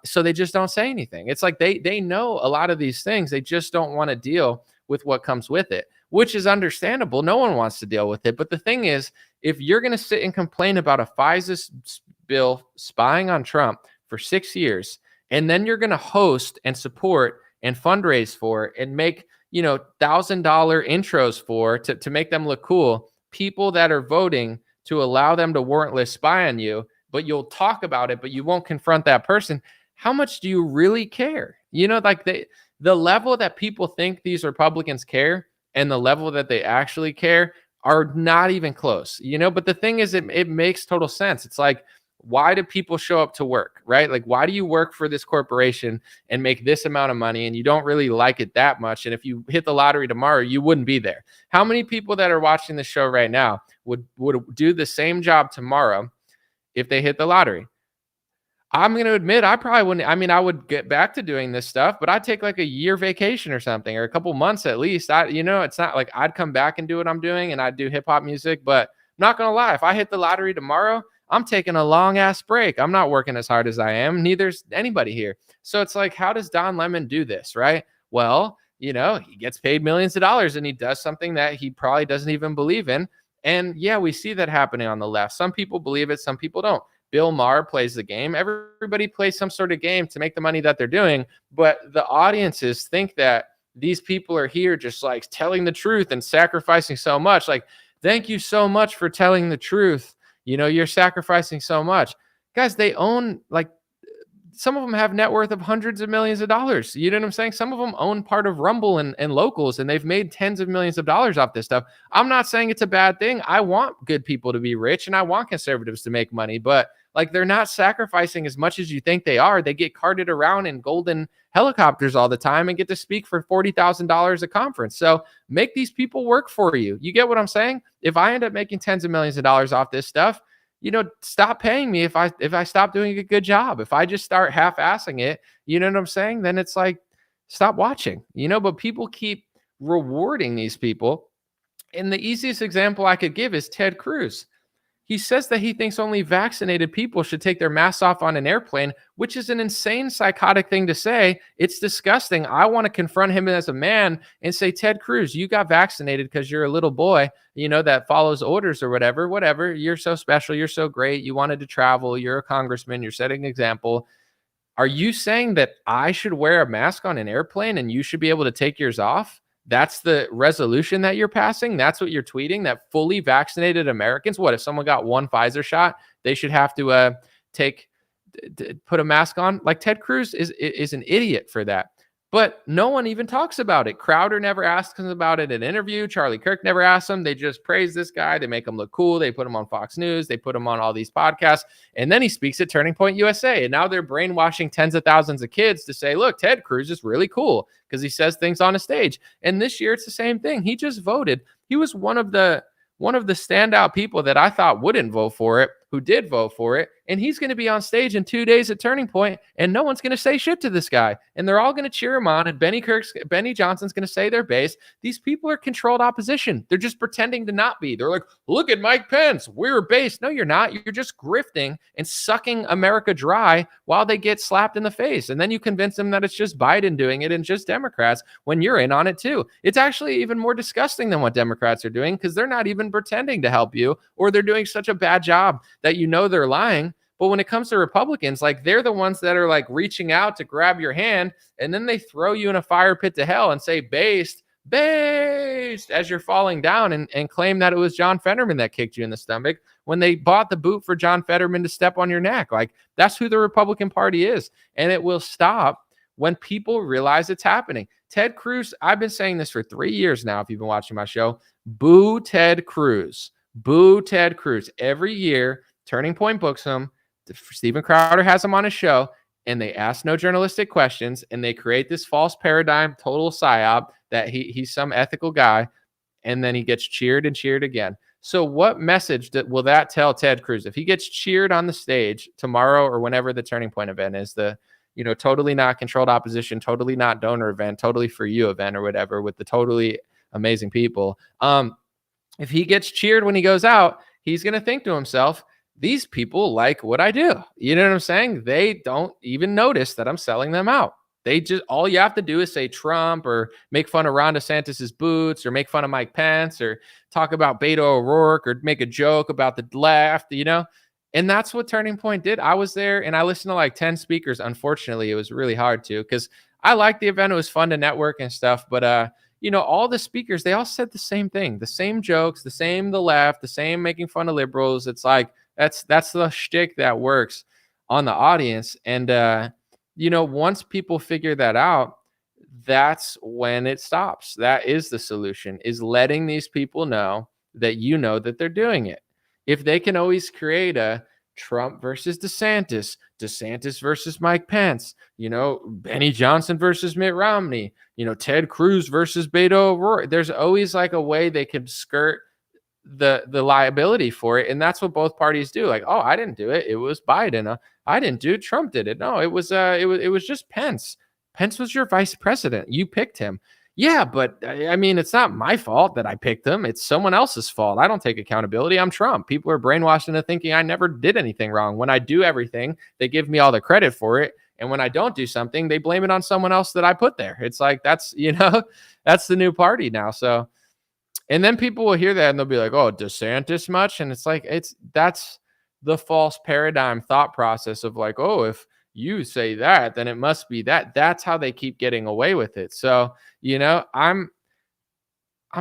So they just don't say anything. It's like they know a lot of these things. They just don't want to deal with what comes with it, which is understandable. No one wants to deal with it. But the thing is, if you're going to sit and complain about a FISA bill spying on Trump for 6 years, and then you're going to host and support and fundraise for and make $1,000 intros for to make them look cool, people that are voting to allow them to warrantless spy on you, but you'll talk about it, but you won't confront that person. How much do you really care? Like the level that people think these Republicans care and the level that they actually care are not even close, but the thing is, it makes total sense. It's like, why do people show up to work, right? Like, why do you work for this corporation and make this amount of money and you don't really like it that much? And if you hit the lottery tomorrow, you wouldn't be there. How many people that are watching the show right now would do the same job tomorrow if they hit the lottery? I'm going to admit, I probably wouldn't. I mean, I would get back to doing this stuff, but I'd take like a year vacation or something, or a couple months at least. It's not like I'd come back and do what I'm doing and I'd do hip hop music, but I'm not going to lie. If I hit the lottery tomorrow, I'm taking a long ass break. I'm not working as hard as I am. Neither's anybody here. So it's like, how does Don Lemon do this, right? Well, he gets paid millions of dollars and he does something that he probably doesn't even believe in. And yeah, we see that happening on the left. Some people believe it, some people don't. Bill Maher plays the game. Everybody plays some sort of game to make the money that they're doing. But the audiences think that these people are here just like telling the truth and sacrificing so much. Like, thank you so much for telling the truth. You're sacrificing so much. Guys, they own, like, some of them have net worth of hundreds of millions of dollars. You know what I'm saying? Some of them own part of Rumble and Locals, and they've made tens of millions of dollars off this stuff. I'm not saying it's a bad thing. I want good people to be rich, and I want conservatives to make money, but like, they're not sacrificing as much as you think they are. They get carted around in golden helicopters all the time and get to speak for $40,000 a conference. So make these people work for you. You get what I'm saying? If I end up making tens of millions of dollars off this stuff, stop paying me if I stop doing a good job. If I just start half-assing it, you know what I'm saying? Then it's like, stop watching, but people keep rewarding these people. And the easiest example I could give is Ted Cruz. He says that he thinks only vaccinated people should take their masks off on an airplane, which is an insane, psychotic thing to say. It's disgusting. I want to confront him as a man and say, Ted Cruz, you got vaccinated because you're a little boy, that follows orders or whatever. You're so special. You're so great. You wanted to travel. You're a congressman. You're setting an example. Are you saying that I should wear a mask on an airplane and you should be able to take yours off? That's the resolution that you're passing. That's what you're tweeting, that fully vaccinated Americans. What if someone got one Pfizer shot? They should have to put a mask on. Like, Ted Cruz is an idiot for that. But no one even talks about it. Crowder never asks him about it in an interview. Charlie Kirk never asks him. They just praise this guy. They make him look cool. They put him on Fox News. They put him on all these podcasts. And then he speaks at Turning Point USA. And now they're brainwashing tens of thousands of kids to say, look, Ted Cruz is really cool because he says things on a stage. And this year it's the same thing. He just voted. He was one of the standout people that I thought wouldn't vote for it, who did vote for it. and he's going to be on stage in 2 days at Turning Point, and no one's going to say shit to this guy, and they're all going to cheer him on, and Benny Johnson's going to say they're base. These people are controlled opposition. They're just pretending to not be. They're like, look at Mike Pence, we're base. No, you're not. You're just grifting and sucking America dry while they get slapped in the face, and then you convince them that it's just Biden doing it and just Democrats when you're in on it too. It's actually even more disgusting than what Democrats are doing, because they're not even pretending to help you, or they're doing such a bad job that you know they're lying. But when it comes to Republicans, like, they're the ones that are like reaching out to grab your hand, and then they throw you in a fire pit to hell and say based as you're falling down, and claim that it was John Fetterman that kicked you in the stomach when they bought the boot for John Fetterman to step on your neck. Like, that's who the Republican Party is. And it will stop when people realize it's happening. Ted Cruz, I've been saying this for 3 years now, if you've been watching my show. Boo Ted Cruz. Boo Ted Cruz. Every year, Turning Point books him. Steven Crowder has him on his show, and they ask no journalistic questions, and they create this false paradigm, total psyop, that he's some ethical guy, and then he gets cheered and cheered again. So what message will that tell Ted Cruz if he gets cheered on the stage tomorrow or whenever the Turning Point event is, the totally not controlled opposition, totally not donor event, totally for you event or whatever, with the totally amazing people. If he gets cheered when he goes out, he's going to think to himself, these people like what I do. You know what I'm saying? They don't even notice that I'm selling them out. They just, all you have to do is say Trump, or make fun of Ron DeSantis's boots, or make fun of Mike Pence, or talk about Beto O'Rourke, or make a joke about the left, And that's what Turning Point did. I was there and I listened to like 10 speakers. Unfortunately, it was really hard to, because I liked the event. It was fun to network and stuff. But, all the speakers, they all said the same thing, the same jokes, the left, the same making fun of liberals. It's like, that's the shtick that works on the audience. And, once people figure that out, that's when it stops. That is the solution, is letting these people know that they're doing it. If they can always create a Trump versus DeSantis versus Mike Pence, Benny Johnson versus Mitt Romney, Ted Cruz versus Beto O'Rourke, there's always like a way they can skirt the liability for it. And that's what both parties do. Like, oh, I didn't do it, it was Biden. I didn't do it, Trump did it. No, it was just Pence. Pence was your vice president, you picked him. Yeah, but I mean, it's not my fault that I picked him. It's someone else's fault. I don't take accountability. I'm Trump. People are brainwashed into thinking I never did anything wrong. When I do everything, they give me all the credit for it. And when I don't do something, they blame it on someone else that I put there. It's like, that's the new party now. So, and then people will hear that and they'll be like, oh, DeSantis much? And it's like, that's the false paradigm thought process of like, oh, if you say that, then it must be that. That's how they keep getting away with it. So, I'm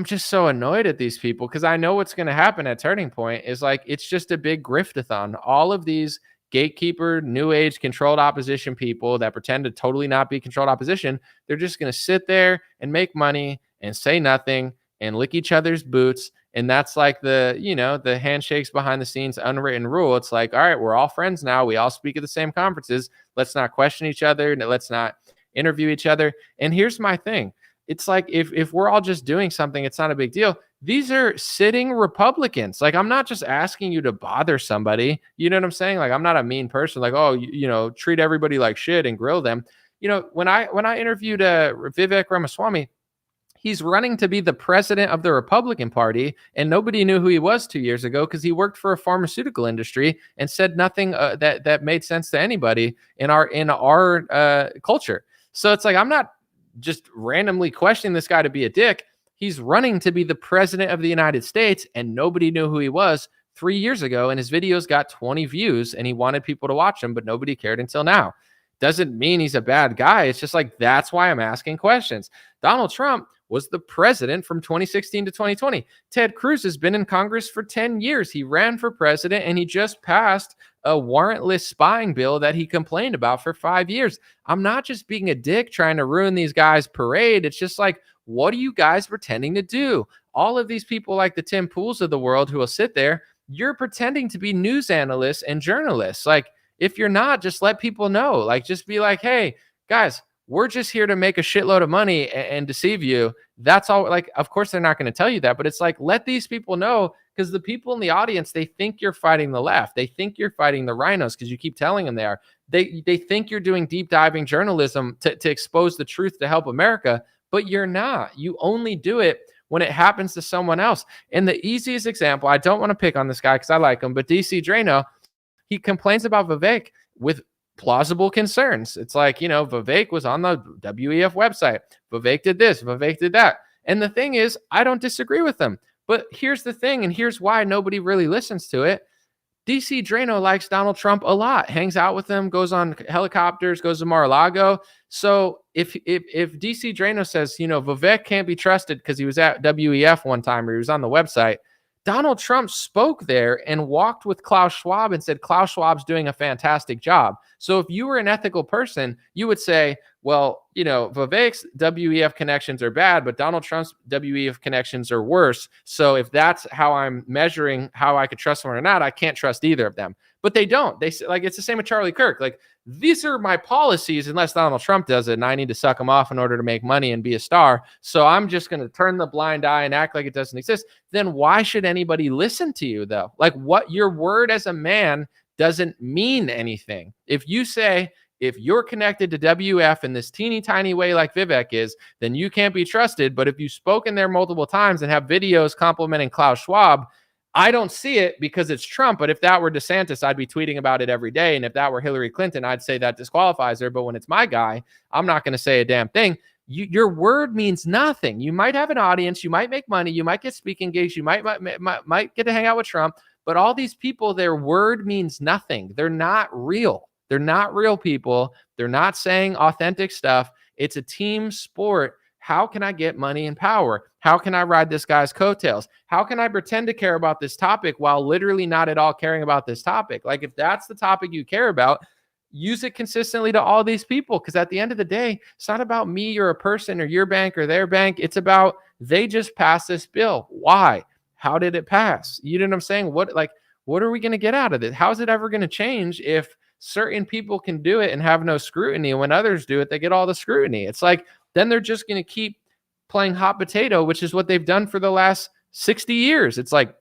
just so annoyed at these people, because I know what's going to happen at Turning Point is like, it's just a big griftathon. All of these gatekeeper, new age controlled opposition people that pretend to totally not be controlled opposition, they're just going to sit there and make money and say nothing and lick each other's boots. And that's like the handshakes behind the scenes unwritten rule. It's like, all right, we're all friends now. We all speak at the same conferences. Let's not question each other. Let's not interview each other. And here's my thing. It's like, if we're all just doing something, it's not a big deal. These are sitting Republicans. Like, I'm not just asking you to bother somebody. You know what I'm saying? Like, I'm not a mean person. Like, oh, treat everybody like shit and grill them. When I interviewed Vivek Ramaswamy, he's running to be the president of the Republican Party, and nobody knew who he was 2 years ago because he worked for a pharmaceutical industry and said nothing that made sense to anybody in our culture. So it's like, I'm not just randomly questioning this guy to be a dick. He's running to be the president of the United States, and nobody knew who he was 3 years ago, and his videos got 20 views, and he wanted people to watch them, but nobody cared until now. Doesn't mean he's a bad guy. It's just like, that's why I'm asking questions. Donald Trump was the president from 2016 to 2020. Ted Cruz has been in Congress for 10 years. He ran for president, and he just passed a warrantless spying bill that he complained about for 5 years. I'm not just being a dick trying to ruin these guys' parade. It's just like, what are you guys pretending to do? All of these people like the Tim Pools of the world who will sit there, you're pretending to be news analysts and journalists. Like, if you're not, just let people know. Like, just be like, hey, guys, we're just here to make a shitload of money and deceive you. That's all. Like, of course, they're not going to tell you that, but it's like, let these people know, because the people in the audience, they think you're fighting the left. They think you're fighting the rhinos because you keep telling them they are. They think you're doing deep diving journalism to expose the truth to help America, but you're not. You only do it when it happens to someone else. And the easiest example, I don't want to pick on this guy because I like him, but DC Drano, he complains about Vivek with plausible concerns. It's like, Vivek was on the WEF website. Vivek did this, Vivek did that. And the thing is, I don't disagree with them. But here's the thing, and here's why nobody really listens to it. DC Drano likes Donald Trump a lot, hangs out with him, goes on helicopters, goes to Mar-a-Lago. So if DC Drano says, Vivek can't be trusted because he was at WEF one time or he was on the website, Donald Trump spoke there and walked with Klaus Schwab and said, Klaus Schwab's doing a fantastic job. So if you were an ethical person, you would say, well, Vivek's WEF connections are bad, but Donald Trump's WEF connections are worse. So if that's how I'm measuring how I could trust someone or not, I can't trust either of them. But they don't. They like, it's the same with Charlie Kirk. Like, these are my policies unless Donald Trump does it, and I need to suck him off in order to make money and be a star. So I'm just going to turn the blind eye and act like it doesn't exist. Then why should anybody listen to you, though? Like, what your word as a man doesn't mean anything. If you say, if you're connected to WF in this teeny tiny way like Vivek is, then you can't be trusted. But if you've spoken there multiple times and have videos complimenting Klaus Schwab, I don't see it because it's Trump. But if that were DeSantis, I'd be tweeting about it every day. And if that were Hillary Clinton, I'd say that disqualifies her. But when it's my guy, I'm not going to say a damn thing. Your word means nothing. You might have an audience. You might make money. You might get speaking gigs. You might get to hang out with Trump. But all these people, their word means nothing. They're not real. They're not real people. They're not saying authentic stuff. It's a team sport. How can I get money and power? How can I ride this guy's coattails? How can I pretend to care about this topic while literally not at all caring about this topic? Like, if that's the topic you care about, use it consistently to all these people. Because at the end of the day, it's not about me or a person or your bank or their bank. It's about, they just passed this bill. Why? How did it pass? You know what I'm saying? What are we going to get out of it? How is it ever going to change if certain people can do it and have no scrutiny? And when others do it, they get all the scrutiny. It's like, then they're just going to keep playing hot potato, which is what they've done for the last 60 years. It's like,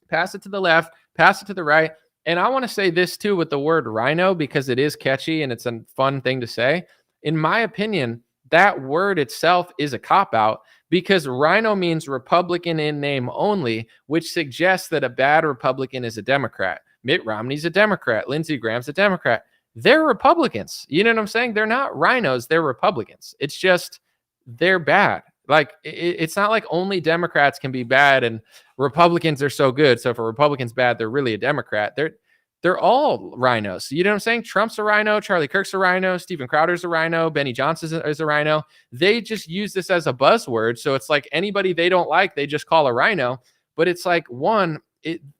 pass it to the left, pass it to the right. And I want to say this too with the word rhino, because it is catchy and it's a fun thing to say. In my opinion, that word itself is a cop-out, because rhino means Republican in name only, which suggests that a bad Republican is a Democrat. Mitt Romney's a Democrat. Lindsey Graham's a Democrat. They're Republicans. You know what I'm saying? They're not rhinos. They're Republicans. It's just, they're bad. Like, it's not like only Democrats can be bad and Republicans are so good. So if a Republican's bad, they're really a Democrat. They're all rhinos. You know what I'm saying? Trump's a rhino. Charlie Kirk's a rhino. Steven Crowder's a rhino. Benny Johnson is a rhino. They just use this as a buzzword. So it's like anybody they don't like, they just call a rhino. But it's like, one,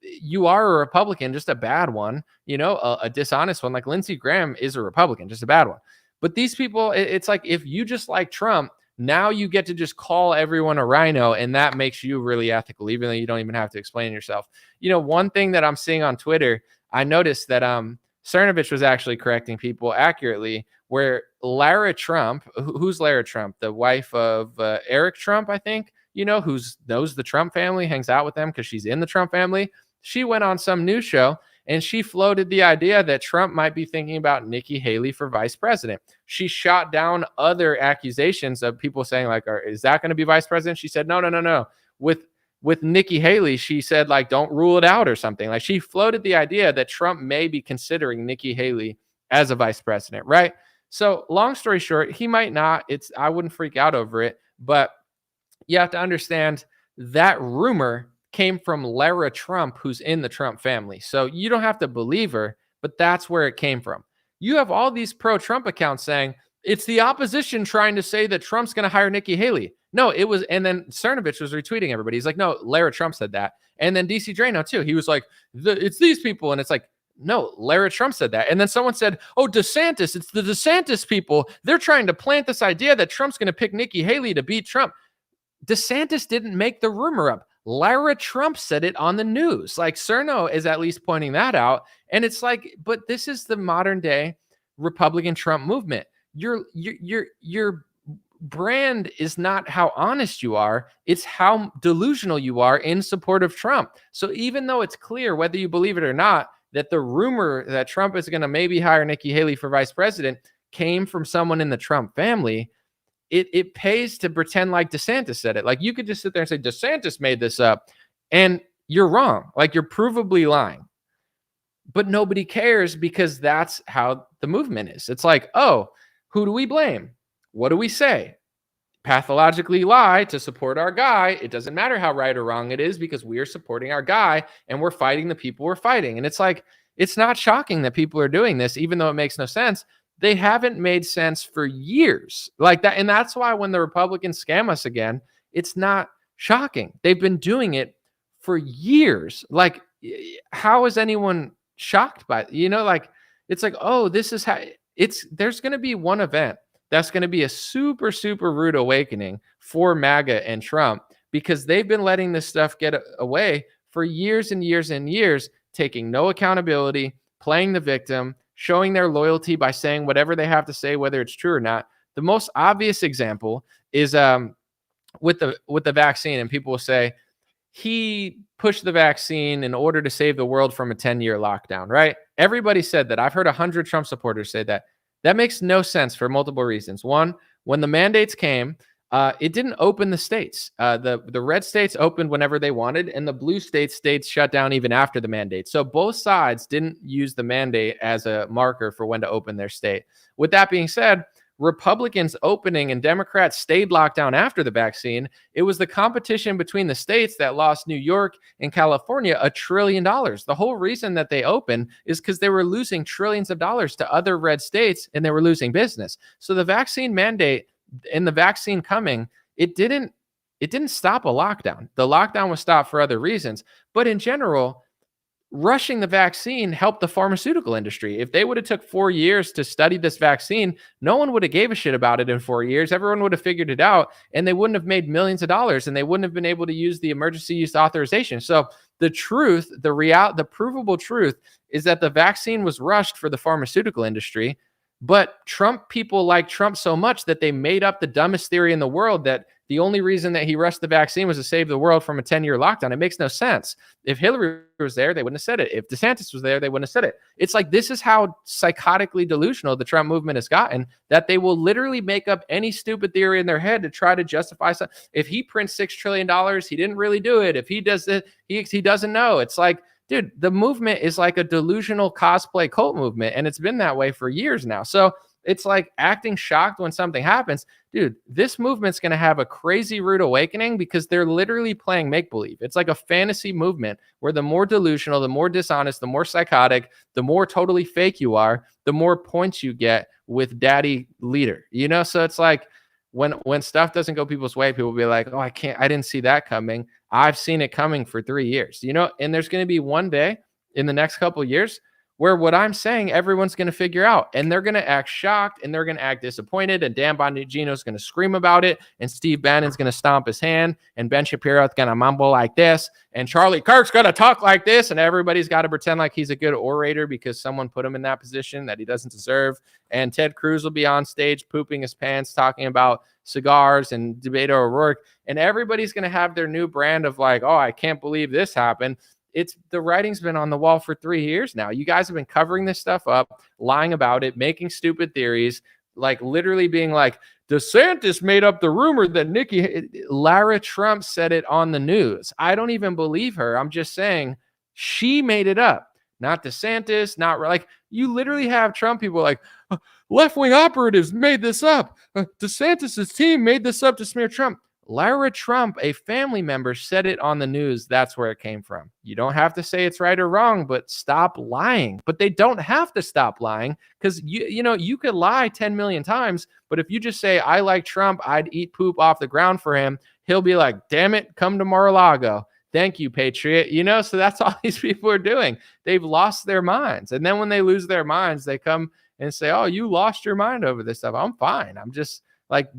you are a Republican, just a bad one, a dishonest one. Like Lindsey Graham is a Republican, just a bad one. But these people, it's like, if you just like Trump, now you get to just call everyone a rhino, and that makes you really ethical, even though you don't even have to explain yourself. One thing that I'm seeing on Twitter, I noticed that Cernovich was actually correcting people accurately, where Lara Trump, who's Lara Trump? The wife of Eric Trump, I think, who knows the Trump family, hangs out with them because she's in the Trump family. She went on some news show and she floated the idea that Trump might be thinking about Nikki Haley for vice president. She shot down other accusations of people saying, like, is that going to be vice president? She said, no. With Nikki Haley, she said, like, don't rule it out or something. Like, she floated the idea that Trump may be considering Nikki Haley as a vice president, right? So long story short, he might not. I wouldn't freak out over it, but you have to understand that rumor came from Lara Trump, who's in the Trump family. So you don't have to believe her, but that's where it came from. You have all these pro-Trump accounts saying it's the opposition trying to say that Trump's going to hire Nikki Haley. No, it was, and then Cernovich was retweeting everybody. He's like, no, Lara Trump said that. And then DC Drano too. He was like, it's these people. And it's like, no, Lara Trump said that. And then someone said, oh, DeSantis, it's the DeSantis people. They're trying to plant this idea that Trump's going to pick Nikki Haley to beat Trump. DeSantis didn't make the rumor up. Lara Trump said it on the news. Like, Cerno is at least pointing that out. And it's like, but this is the modern day Republican Trump movement. You're brand is not how honest you are, it's how delusional you are in support of Trump. So even though it's clear, whether you believe it or not, that the rumor that Trump is going to maybe hire Nikki Haley for vice president came from someone in the Trump family, it pays to pretend like DeSantis said it. Like, you could just sit there and say DeSantis made this up, and you're wrong. Like, you're provably lying. But nobody cares, because that's how the movement is. It's like, oh, who do we blame? What do we say? Pathologically lie to support our guy. It doesn't matter how right or wrong it is, because we are supporting our guy and we're fighting the people we're fighting. And it's like, it's not shocking that people are doing this, even though it makes no sense. They haven't made sense for years like that. And that's why when the Republicans scam us again, it's not shocking. They've been doing it for years. Like, how is anyone shocked by it? Like, it's like, oh, this is how there's going to be one event that's going to be a super, super rude awakening for MAGA and Trump, because they've been letting this stuff get away for years and years and years, taking no accountability, playing the victim, showing their loyalty by saying whatever they have to say, whether it's true or not. The most obvious example is with the vaccine, and people will say he pushed the vaccine in order to save the world from a 10-year lockdown, right? Everybody said that. I've heard 100 Trump supporters say that. That makes no sense for multiple reasons. One, when the mandates came, it didn't open the states. The red states opened whenever they wanted, and the blue states shut down even after the mandate. So both sides didn't use the mandate as a marker for when to open their state. With that being said, Republicans opening and Democrats stayed locked down after the vaccine. It was the competition between the states that lost New York and California $1 trillion. The whole reason that they opened is because they were losing trillions of dollars to other red states, and they were losing business. So the vaccine mandate and the vaccine coming, it didn't stop a lockdown. The lockdown was stopped for other reasons. But in general, rushing the vaccine helped the pharmaceutical industry. If they would have took 4 years to study this vaccine, no one would have gave a shit about it in 4 years. Everyone would have figured it out, and they wouldn't have made millions of dollars, and they wouldn't have been able to use the emergency use authorization. So the truth, the provable truth is that the vaccine was rushed for the pharmaceutical industry, but Trump people like Trump so much that they made up the dumbest theory in the world that the only reason that he rushed the vaccine was to save the world from a 10-year lockdown. It makes no sense. If Hillary was there, they wouldn't have said it. If DeSantis was there, they wouldn't have said it. It's like, this is how psychotically delusional the Trump movement has gotten, that they will literally make up any stupid theory in their head to try to justify something. If he prints $6 trillion, he didn't really do it. If he does it, he doesn't know. It's like, dude, the movement is like a delusional cosplay cult movement, and it's been that way for years now. So it's like acting shocked when something happens. Dude, this movement's going to have a crazy rude awakening, because they're literally playing make-believe. It's like a fantasy movement where the more delusional, the more dishonest, the more psychotic, the more totally fake you are, the more points you get with daddy leader. So it's like, when stuff doesn't go people's way, people will be like, oh, I didn't see that coming. I've seen it coming for 3 years, and there's going to be one day in the next couple of years where what I'm saying, everyone's going to figure out, and they're going to act shocked, and they're going to act disappointed, and Dan Bongino's going to scream about it, and Steve Bannon's going to stomp his hand, and Ben Shapiro's going to mumble like this, and Charlie Kirk's going to talk like this, and everybody's got to pretend like he's a good orator because someone put him in that position that he doesn't deserve, and Ted Cruz will be on stage pooping his pants talking about cigars and Beto O'Rourke, and everybody's going to have their new brand of like, oh, I can't believe this happened. The writing's been on the wall for 3 years now. You guys have been covering this stuff up, lying about it, making stupid theories, like literally being like, DeSantis made up the rumor that Lara Trump said it on the news. I don't even believe her. I'm just saying she made it up, not DeSantis, not like, you literally have Trump people like, left-wing operatives made this up. DeSantis's team made this up to smear Trump. Lara Trump, a family member, said it on the news. That's where it came from. You don't have to say it's right or wrong, but stop lying. But they don't have to stop lying, because you could lie 10 million times, but if you just say, I like Trump, I'd eat poop off the ground for him, he'll be like, damn it, come to Mar-a-Lago. Thank you, Patriot. So that's all these people are doing. They've lost their minds. And then when they lose their minds, they come and say, oh, you lost your mind over this stuff. I'm fine. I'm just like,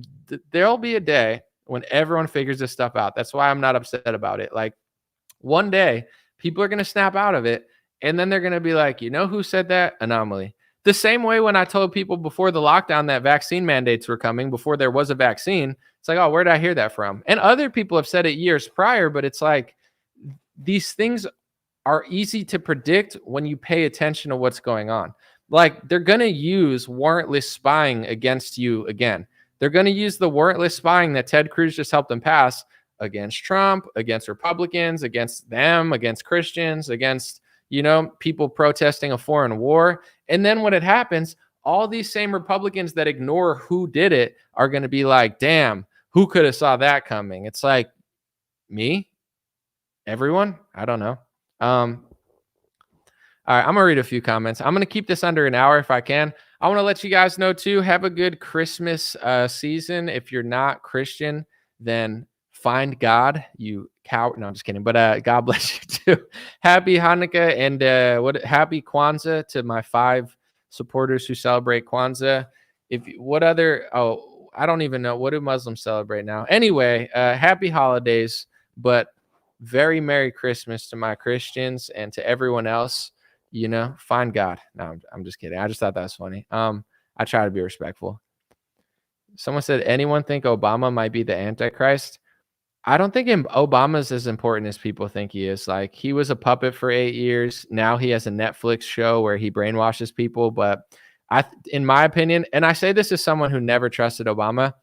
there'll be a day when everyone figures this stuff out. That's why I'm not upset about it. Like, one day people are going to snap out of it, and then they're going to be like, who said that? Anomaly. The same way when I told people before the lockdown that vaccine mandates were coming, before there was a vaccine, it's like, oh, where did I hear that from? And other people have said it years prior, but it's like these things are easy to predict when you pay attention to what's going on. Like they're going to use warrantless spying against you again. They're going to use the warrantless spying that Ted Cruz just helped them pass against Trump, against Republicans, against them, against Christians, against, people protesting a foreign war. And then when it happens, all these same Republicans that ignore who did it are going to be like, damn, who could have saw that coming? It's like, me? Everyone? I don't know. All right, I'm gonna read a few comments. I'm gonna keep this under an hour if I can. I want to let you guys know too. Have a good Christmas season. If you're not Christian, then find God. You cow. No, I'm just kidding. But God bless you too. Happy Hanukkah and happy Kwanzaa to my 5 supporters who celebrate Kwanzaa. I don't even know, what do Muslims celebrate now? Anyway, happy holidays, but very Merry Christmas to my Christians and to everyone else. Find God. No, I'm just kidding. I just thought that was funny. I try to be respectful. Someone said, anyone think Obama might be the Antichrist? I don't think Obama's as important as people think he is. Like, he was a puppet for 8 years. Now he has a Netflix show where he brainwashes people. But in my opinion, and I say this as someone who never trusted Obama,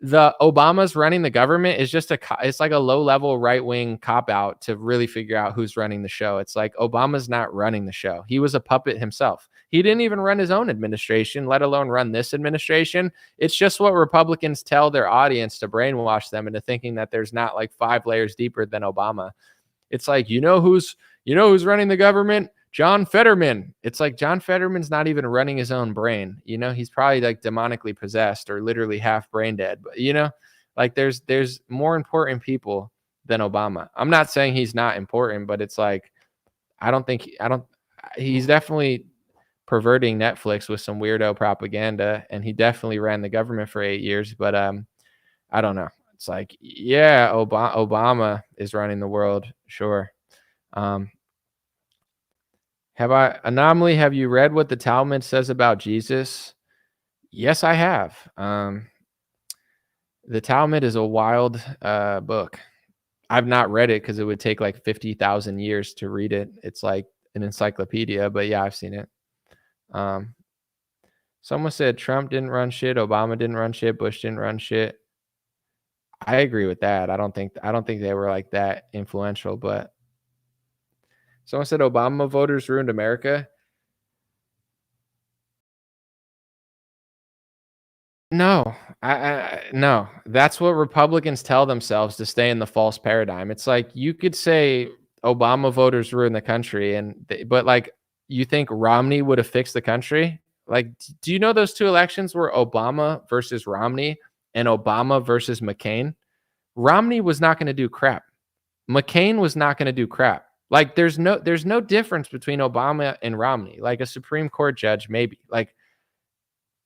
the Obama's running the government is just it's like a low level right wing cop out to really figure out who's running the show. It's like Obama's not running the show. He was a puppet himself. He didn't even run his own administration, let alone run this administration. It's just what Republicans tell their audience to brainwash them into thinking that there's not like 5 layers deeper than Obama. It's like, who's running the government? John Fetterman. It's like John Fetterman's not even running his own brain. He's probably like demonically possessed or literally half brain dead. But like there's more important people than Obama. I'm not saying he's not important, but it's like he's definitely perverting Netflix with some weirdo propaganda, and he definitely ran the government for 8 years. But I don't know. It's like, yeah, Obama is running the world, sure. Anomaly, have you read what the Talmud says about Jesus? Yes, I have. The Talmud is a wild book. I've not read it because it would take like 50,000 years to read it. It's like an encyclopedia, but yeah, I've seen it. Someone said Trump didn't run shit, Obama didn't run shit, Bush didn't run shit. I agree with that. I don't think they were like that influential, but someone said Obama voters ruined America. No, no. That's what Republicans tell themselves to stay in the false paradigm. It's like you could say Obama voters ruined the country, but like you think Romney would have fixed the country? Like, do you know those 2 elections were Obama versus Romney and Obama versus McCain? Romney was not going to do crap. McCain was not going to do crap. Like there's no difference between Obama and Romney. Like a Supreme Court judge, maybe. Like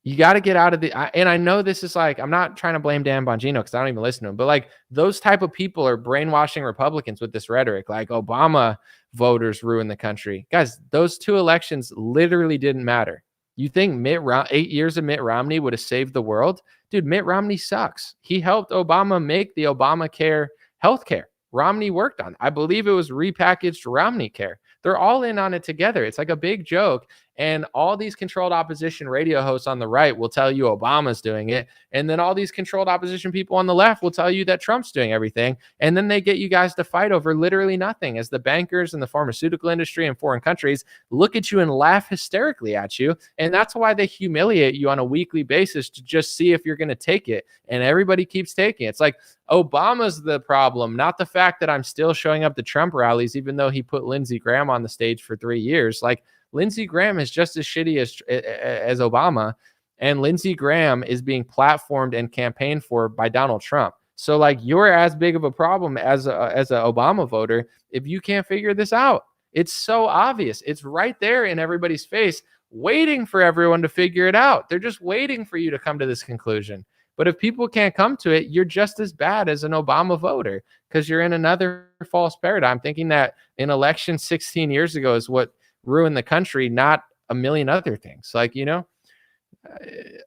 you got to get out of and I know this is like, I'm not trying to blame Dan Bongino because I don't even listen to him, but like those type of people are brainwashing Republicans with this rhetoric. Like Obama voters ruined the country. Guys, those 2 elections literally didn't matter. You think 8 years of Mitt Romney would have saved the world? Dude, Mitt Romney sucks. He helped Obama make the Obamacare healthcare. Romney worked on. I believe it was repackaged Romney Care. They're all in on it together. It's like a big joke. And all these controlled opposition radio hosts on the right will tell you Obama's doing it. And then all these controlled opposition people on the left will tell you that Trump's doing everything. And then they get you guys to fight over literally nothing as the bankers and the pharmaceutical industry in foreign countries look at you and laugh hysterically at you. And that's why they humiliate you on a weekly basis to just see if you're going to take it. And everybody keeps taking it. It's like Obama's the problem, not the fact that I'm still showing up to Trump rallies, even though he put Lindsey Graham on the stage for 3 years. Like, Lindsey Graham is just as shitty as Obama, and Lindsey Graham is being platformed and campaigned for by Donald Trump. So like you're as big of a problem as a Obama voter if you can't figure this out. It's so obvious. It's right there in everybody's face, waiting for everyone to figure it out. They're just waiting for you to come to this conclusion. But if people can't come to it, you're just as bad as an Obama voter because you're in another false paradigm thinking that an election 16 years ago is what ruined the country, not a million other things. Like,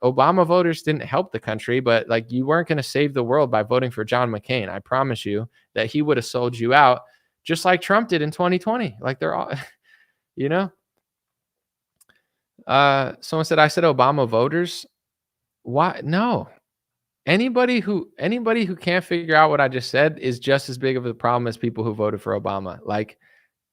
Obama voters didn't help the country, but like you weren't going to save the world by voting for John McCain. I promise you that he would have sold you out just like Trump did in 2020. Like they're all, you know, someone said, I said Obama voters. Why? No, anybody who can't figure out what I just said is just as big of a problem as people who voted for Obama. Like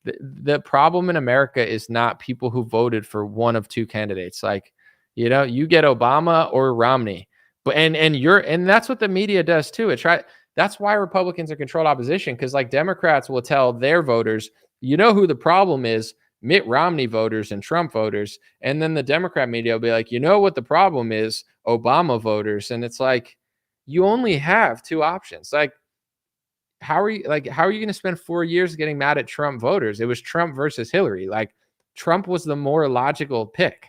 the problem in America is not people who voted for one of two candidates. Like, you get Obama or Romney, but and that's what the media does too. That's why Republicans are controlled opposition, because like Democrats will tell their voters, who the problem is, Mitt Romney voters and Trump voters, and then the Democrat media will be like, what the problem is, Obama voters, and it's like you only have two options. Like, how are you going to spend 4 years getting mad at Trump voters? It was Trump versus Hillary. Like Trump was the more logical pick,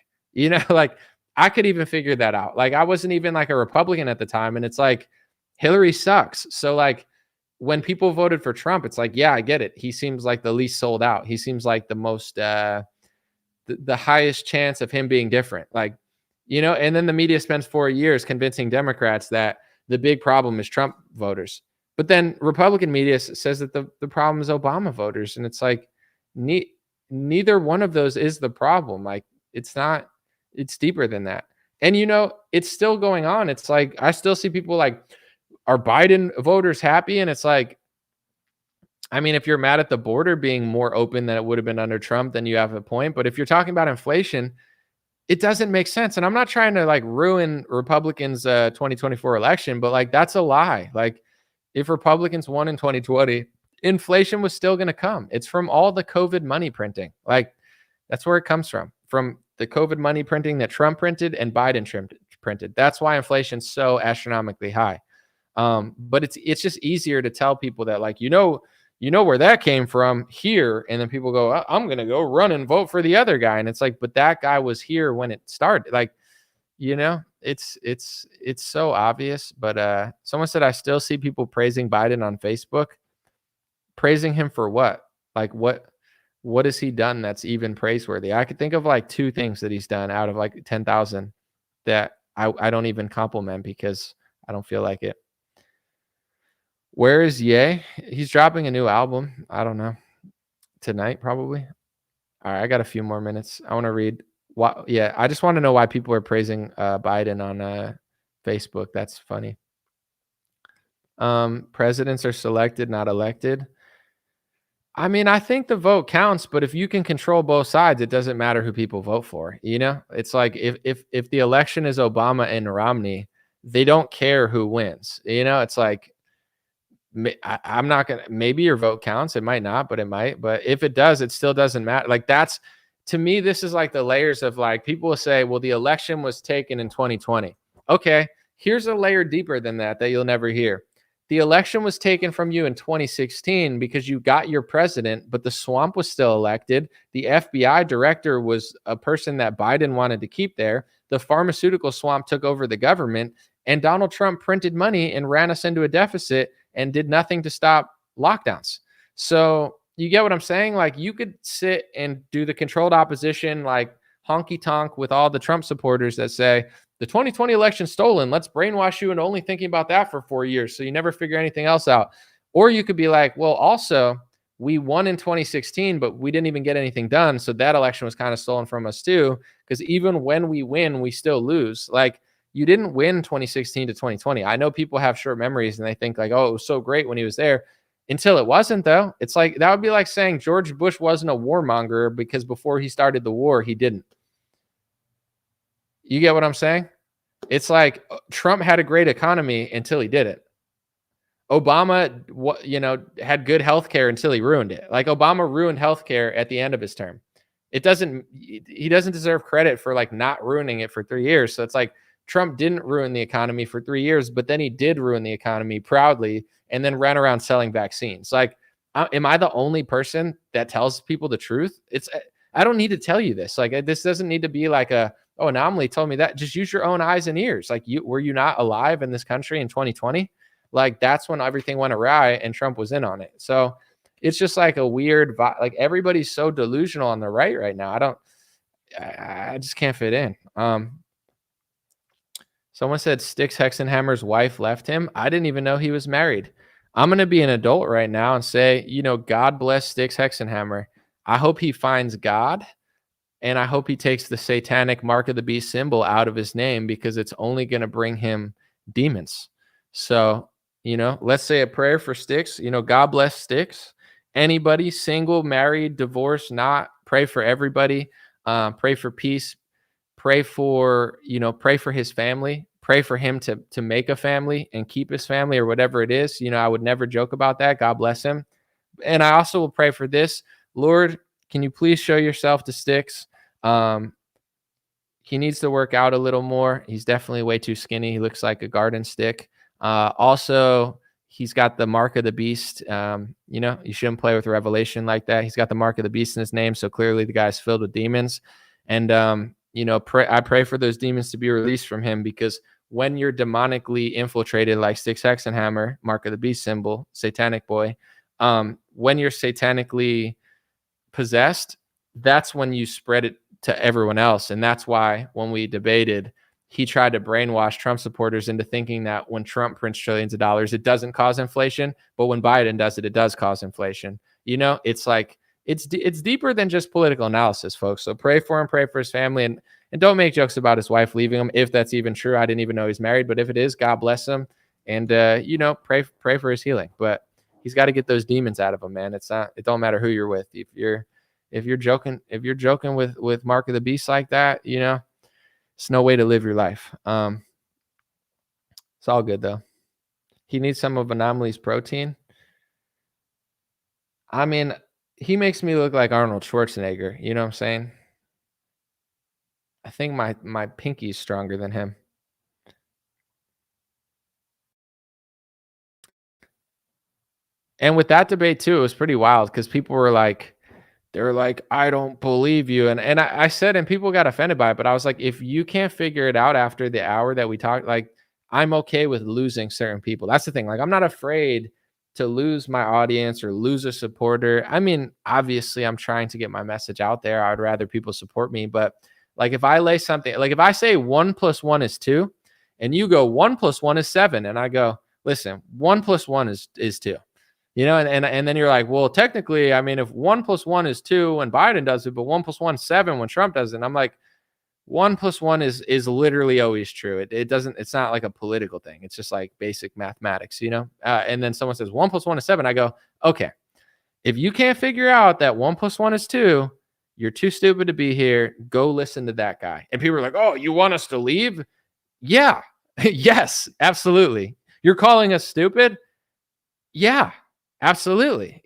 like I could even figure that out. Like I wasn't even like a Republican at the time. And it's like, Hillary sucks. So like when people voted for Trump, it's like, yeah, I get it. He seems like the least sold out. He seems like the most, the highest chance of him being different. Like, and then the media spends 4 years convincing Democrats that the big problem is Trump voters. But then Republican media says that the problem is Obama voters. And it's like, neither one of those is the problem. Like, it's not, it's deeper than that. And, it's still going on. It's like, I still see people like, are Biden voters happy? And it's like, I mean, if you're mad at the border being more open than it would have been under Trump, then you have a point. But if you're talking about inflation, it doesn't make sense. And I'm not trying to like ruin Republicans' 2024 election, but like, that's a lie. Like, if Republicans won in 2020, inflation was still going to come. It's from all the COVID money printing. Like that's where it comes from the COVID money printing that Trump printed and Biden printed. That's why inflation's so astronomically high. But it's just easier to tell people that like, where that came from here. And then people go, I'm going to go run and vote for the other guy. And it's like, but that guy was here when it started. Like, it's so obvious. But someone said, I still see people praising Biden on Facebook. Praising him for what? Like what has he done that's even praiseworthy? I could think of like two things that he's done out of like 10,000 that I don't even compliment because I don't feel like it. Where is Ye? He's dropping a new album. I don't know. Tonight, probably. All right, I got a few more minutes. I want to read. Yeah, I just want to know why people are praising Biden on Facebook. That's funny. Presidents are selected, not elected. I mean, I think the vote counts, but if you can control both sides, it doesn't matter who people vote for. It's like if the election is Obama and Romney, they don't care who wins. It's like, I'm not going to, maybe your vote counts. It might not, but it might. But if it does, it still doesn't matter. Like to me, this is like the layers of like, people will say, well, the election was taken in 2020. Okay, here's a layer deeper than that you'll never hear. The election was taken from you in 2016 because you got your president, but the swamp was still elected. The FBI director was a person that Biden wanted to keep there. The pharmaceutical swamp took over the government, and Donald Trump printed money and ran us into a deficit and did nothing to stop lockdowns. So you get what I'm saying? Like you could sit and do the controlled opposition, like honky tonk with all the Trump supporters that say the 2020 election stolen. Let's brainwash you into only thinking about that for 4 years. So you never figure anything else out. Or you could be like, well, also we won in 2016, but we didn't even get anything done. So that election was kind of stolen from us too. Because even when we win, we still lose. Like you didn't win 2016 to 2020. I know people have short memories and they think like, oh, it was so great when he was there. Until it wasn't, though. It's like that would be like saying George Bush wasn't a warmonger because before he started the war, he didn't. You get what I'm saying? It's like Trump had a great economy until he did it. Obama, had good healthcare until he ruined it. Like Obama ruined healthcare at the end of his term. He doesn't deserve credit for like not ruining it for 3 years. So it's like Trump didn't ruin the economy for 3 years, but then he did ruin the economy proudly and then ran around selling vaccines. Like, am I the only person that tells people the truth? I don't need to tell you this. Like, this doesn't need to be like Anomaly told me that. Just use your own eyes and ears. Like, were you not alive in this country in 2020? Like, that's when everything went awry and Trump was in on it. So it's just like a weird, like everybody's so delusional on the right now. I just can't fit in. Someone said Styx Hexenhammer's wife left him. I didn't even know he was married. I'm going to be an adult right now and say, God bless Styx Hexenhammer. I hope he finds God, and I hope he takes the satanic mark of the beast symbol out of his name, because it's only going to bring him demons. So, let's say a prayer for Styx. God bless Styx. Anybody, single, married, divorced, not, pray for everybody. Pray for peace. Pray for his family. Pray for him to make a family and keep his family, or whatever it is. I would never joke about that. God bless him. And I also will pray for this. Lord, can you please show yourself to Styx? He needs to work out a little more. He's definitely way too skinny. He looks like a garden stick. Also, he's got the mark of the beast. You shouldn't play with Revelation like that. He's got the mark of the beast in his name, so clearly the guy's filled with demons. And I pray for those demons to be released from him, because when you're demonically infiltrated, like Styx Hexenhammer, mark of the beast symbol, satanic boy, when you're satanically possessed, that's when you spread it to everyone else. And that's why when we debated, he tried to brainwash Trump supporters into thinking that when Trump prints trillions of dollars, it doesn't cause inflation, but when Biden does it, it does cause inflation. It's like it's deeper than just political analysis, folks. So pray for him, pray for his family, and don't make jokes about his wife leaving him, if that's even true. I didn't even know he's married, but if it is, God bless him, and pray for his healing. But he's got to get those demons out of him, man. It don't matter who you're with. If you're joking with Mark of the Beast like that, it's no way to live your life. It's all good though. He needs some of Anomaly's protein. I mean, he makes me look like Arnold Schwarzenegger. You know what I'm saying? I think my pinky's stronger than him. And with that debate too, it was pretty wild, because people were like, I don't believe you. And I said, and people got offended by it, but I was like, if you can't figure it out after the hour that we talked, like, I'm okay with losing certain people. That's the thing. Like, I'm not afraid to lose my audience or lose a supporter. I mean, obviously I'm trying to get my message out there. I'd rather people support me, but like, if I lay something, like if I say 1 + 1 is 2 and you go 1 + 1 is 7, and I go, listen, 1 + 1 is 2. And then you're like, well, technically, I mean, if 1 + 1 is 2 when Biden does it, but 1 + 1 is 7 when Trump does it. And I'm like, 1 + 1 is literally always true. It's not like a political thing. It's just like basic mathematics, and then someone says 1 + 1 is 7. I go, okay, if you can't figure out that 1 + 1 is 2, you're too stupid to be here. Go listen to that guy. And people are like, oh, you want us to leave? Yeah. Yes, absolutely. You're calling us stupid? Yeah. Absolutely.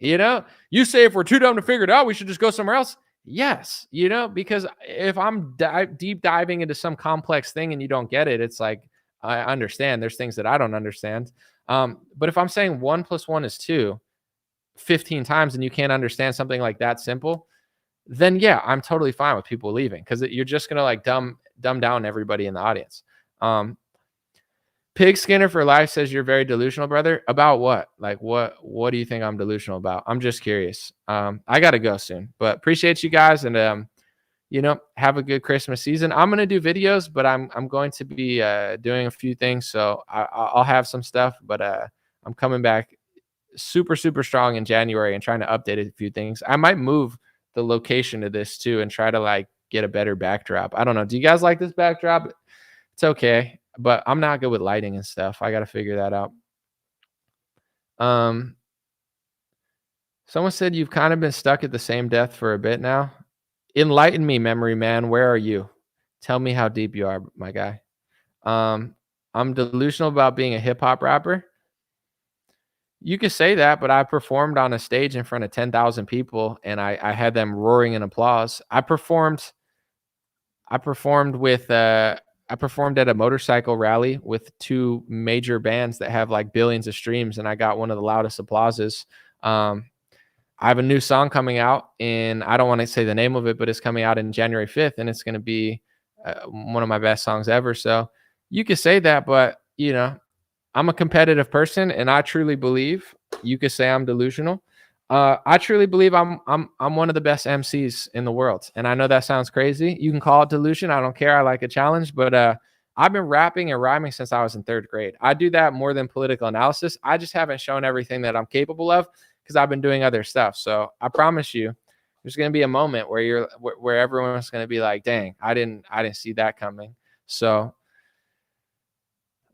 You say if we're too dumb to figure it out, we should just go somewhere else. Yes. Because if I'm deep diving into some complex thing and you don't get it, it's like, I understand there's things that I don't understand. But if I'm saying 1 + 1 is 2 15 times and you can't understand something like that simple, then yeah, I'm totally fine with people leaving, because you're just going to like dumb down everybody in the audience. Pig Skinner for Life says you're very delusional, brother. About what? Like, what do you think I'm delusional about? I'm just curious. I got to go soon, but appreciate you guys. And, have a good Christmas season. I'm going to do videos, but I'm going to be doing a few things. So I'll have some stuff, but I'm coming back super, super strong in January and trying to update a few things. I might move the location of this too and try to like get a better backdrop. I don't know. Do you guys like this backdrop? It's okay, but I'm not good with lighting and stuff. I got to figure that out. Someone said you've kind of been stuck at the same depth for a bit now. Enlighten me, memory man. Where are you? Tell me how deep you are, my guy. I'm delusional about being a hip hop rapper. You could say that, but I performed on a stage in front of 10,000 people and I had them roaring in applause. I performed at a motorcycle rally with 2 major bands that have like billions of streams, and I got one of the loudest applauses. I have a new song coming out, and I don't want to say the name of it, but it's coming out in January 5th, and it's going to be one of my best songs ever. So you could say that, but I'm a competitive person, and I truly believe you could say I'm delusional. I truly believe I'm one of the best MCs in the world, and I know that sounds crazy. You can call it delusion. I don't care. I like a challenge, but I've been rapping and rhyming since I was in third grade. I do that more than political analysis. I just haven't shown everything that I'm capable of because I've been doing other stuff. So I promise you, there's going to be a moment where where everyone's going to be like, "Dang, I didn't see that coming." So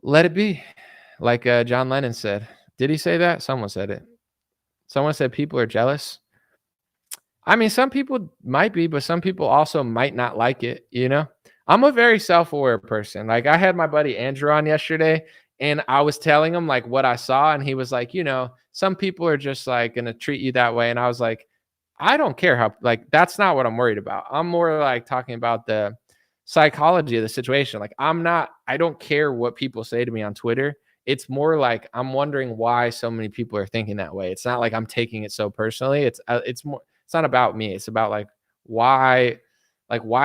let it be, like John Lennon said. Did he say that? Someone said it. Someone said people are jealous. I mean, some people might be, but some people also might not like it, you know? I'm a very self-aware person. Like I had my buddy Andrew on yesterday and I was telling him like what I saw and he was like, some people are just like going to treat you that way and I was like, I don't care how like that's not what I'm worried about. I'm more like talking about the psychology of the situation. Like I don't care what people say to me on Twitter. It's more like I'm wondering why so many people are thinking that way. It's not like I'm taking it so personally. It's more it's not about me. It's about why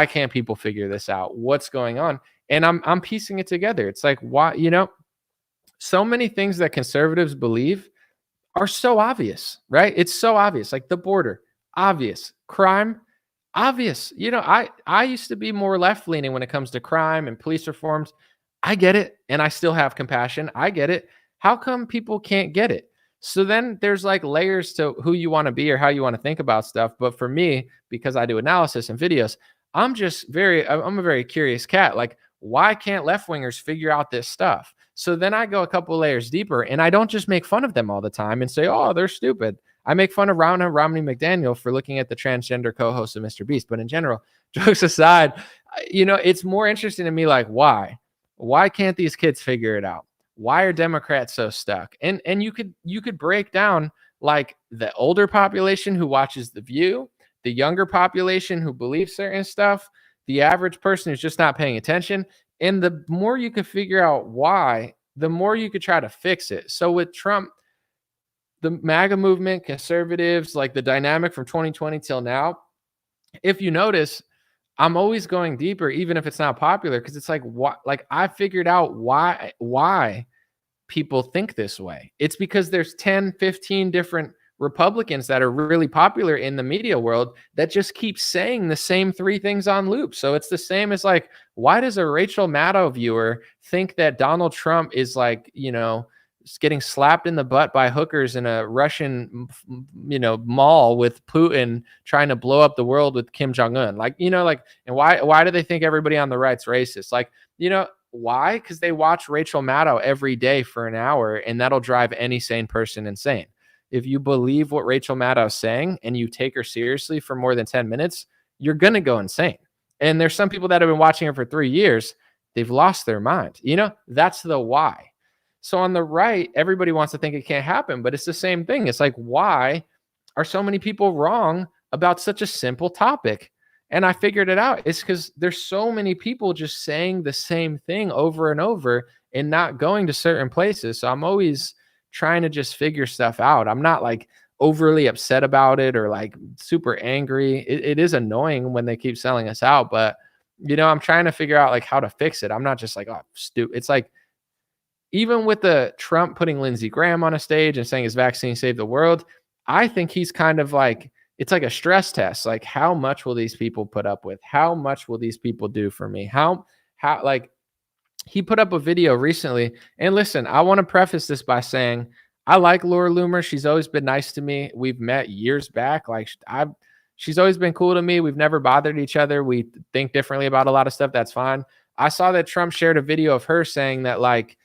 can't people figure this out? What's going on? And I'm piecing it together. It's like why, so many things that conservatives believe are so obvious, right? It's so obvious. Like the border, obvious. Crime, obvious. I used to be more left leaning when it comes to crime and police reforms. I get it. And I still have compassion. I get it. How come people can't get it? So then there's like layers to who you want to be or how you want to think about stuff. But for me, because I do analysis and videos, I'm a very curious cat. Like, why can't left wingers figure out this stuff? So then I go a couple layers deeper and I don't just make fun of them all the time and say, oh, they're stupid. I make fun of Romney McDaniel for looking at the transgender co-host of Mr. Beast. But in general, jokes aside, it's more interesting to me, like, why? Why can't these kids figure it out? Why are Democrats so stuck? And you could break down like the older population who watches The View, the younger population who believes certain stuff, the average person who's just not paying attention. And the more you could figure out why, the more you could try to fix it. So with Trump, the MAGA movement, conservatives, like the dynamic from 2020 till now, if you notice, I'm always going deeper, even if it's not popular, because it's like, what? Like I figured out why people think this way. It's because there's 10, 15 different Republicans that are really popular in the media world that just keep saying the same three things on loop. So it's the same as like, why does a Rachel Maddow viewer think that Donald Trump is like, getting slapped in the butt by hookers in a Russian, mall with Putin trying to blow up the world with Kim Jong-un? Like, and why do they think everybody on the right's racist? Like, why? Because they watch Rachel Maddow every day for an hour, and that'll drive any sane person insane. If you believe what Rachel Maddow's saying and you take her seriously for more than 10 minutes, you're going to go insane. And there's some people that have been watching her for 3 years. They've lost their mind. That's the why. So on the right, everybody wants to think it can't happen, but it's the same thing. It's like, why are so many people wrong about such a simple topic? And I figured it out. It's because there's so many people just saying the same thing over and over and not going to certain places. So I'm always trying to just figure stuff out. I'm not like overly upset about it or like super angry. It is annoying when they keep selling us out, but I'm trying to figure out like how to fix it. I'm not just like, oh, stupid. It's like, even with the Trump putting Lindsey Graham on a stage and saying his vaccine saved the world, I think he's kind of like, it's like a stress test. Like, how much will these people put up with? How much will these people do for me? How like he put up a video recently. And listen, I want to preface this by saying I like Laura Loomer. She's always been nice to me. We've met years back. Like she's always been cool to me. We've never bothered each other. We think differently about a lot of stuff. That's fine. I saw that Trump shared a video of her saying that like,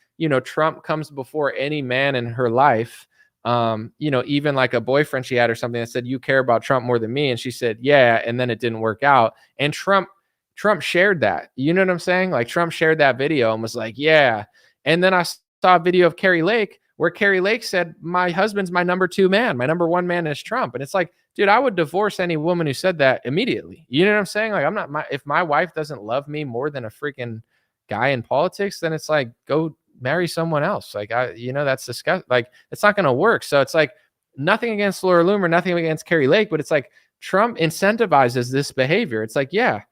Trump comes before any man in her life. Even like a boyfriend she had or something that said, you care about Trump more than me. And she said, yeah. And then it didn't work out. And Trump shared that. You know what I'm saying? Like Trump shared that video and was like, yeah. And then I saw a video of Carrie Lake where Carrie Lake said, my husband's my number 2 man. My number 1 man is Trump. And it's like, dude, I would divorce any woman who said that immediately. You know what I'm saying? Like if my wife doesn't love me more than a freaking guy in politics, then it's like, go marry someone else. Like, that's disgusting. Like, it's not going to work. So it's like nothing against Laura Loomer, nothing against Carrie Lake, but it's like Trump incentivizes this behavior. It's like, yeah,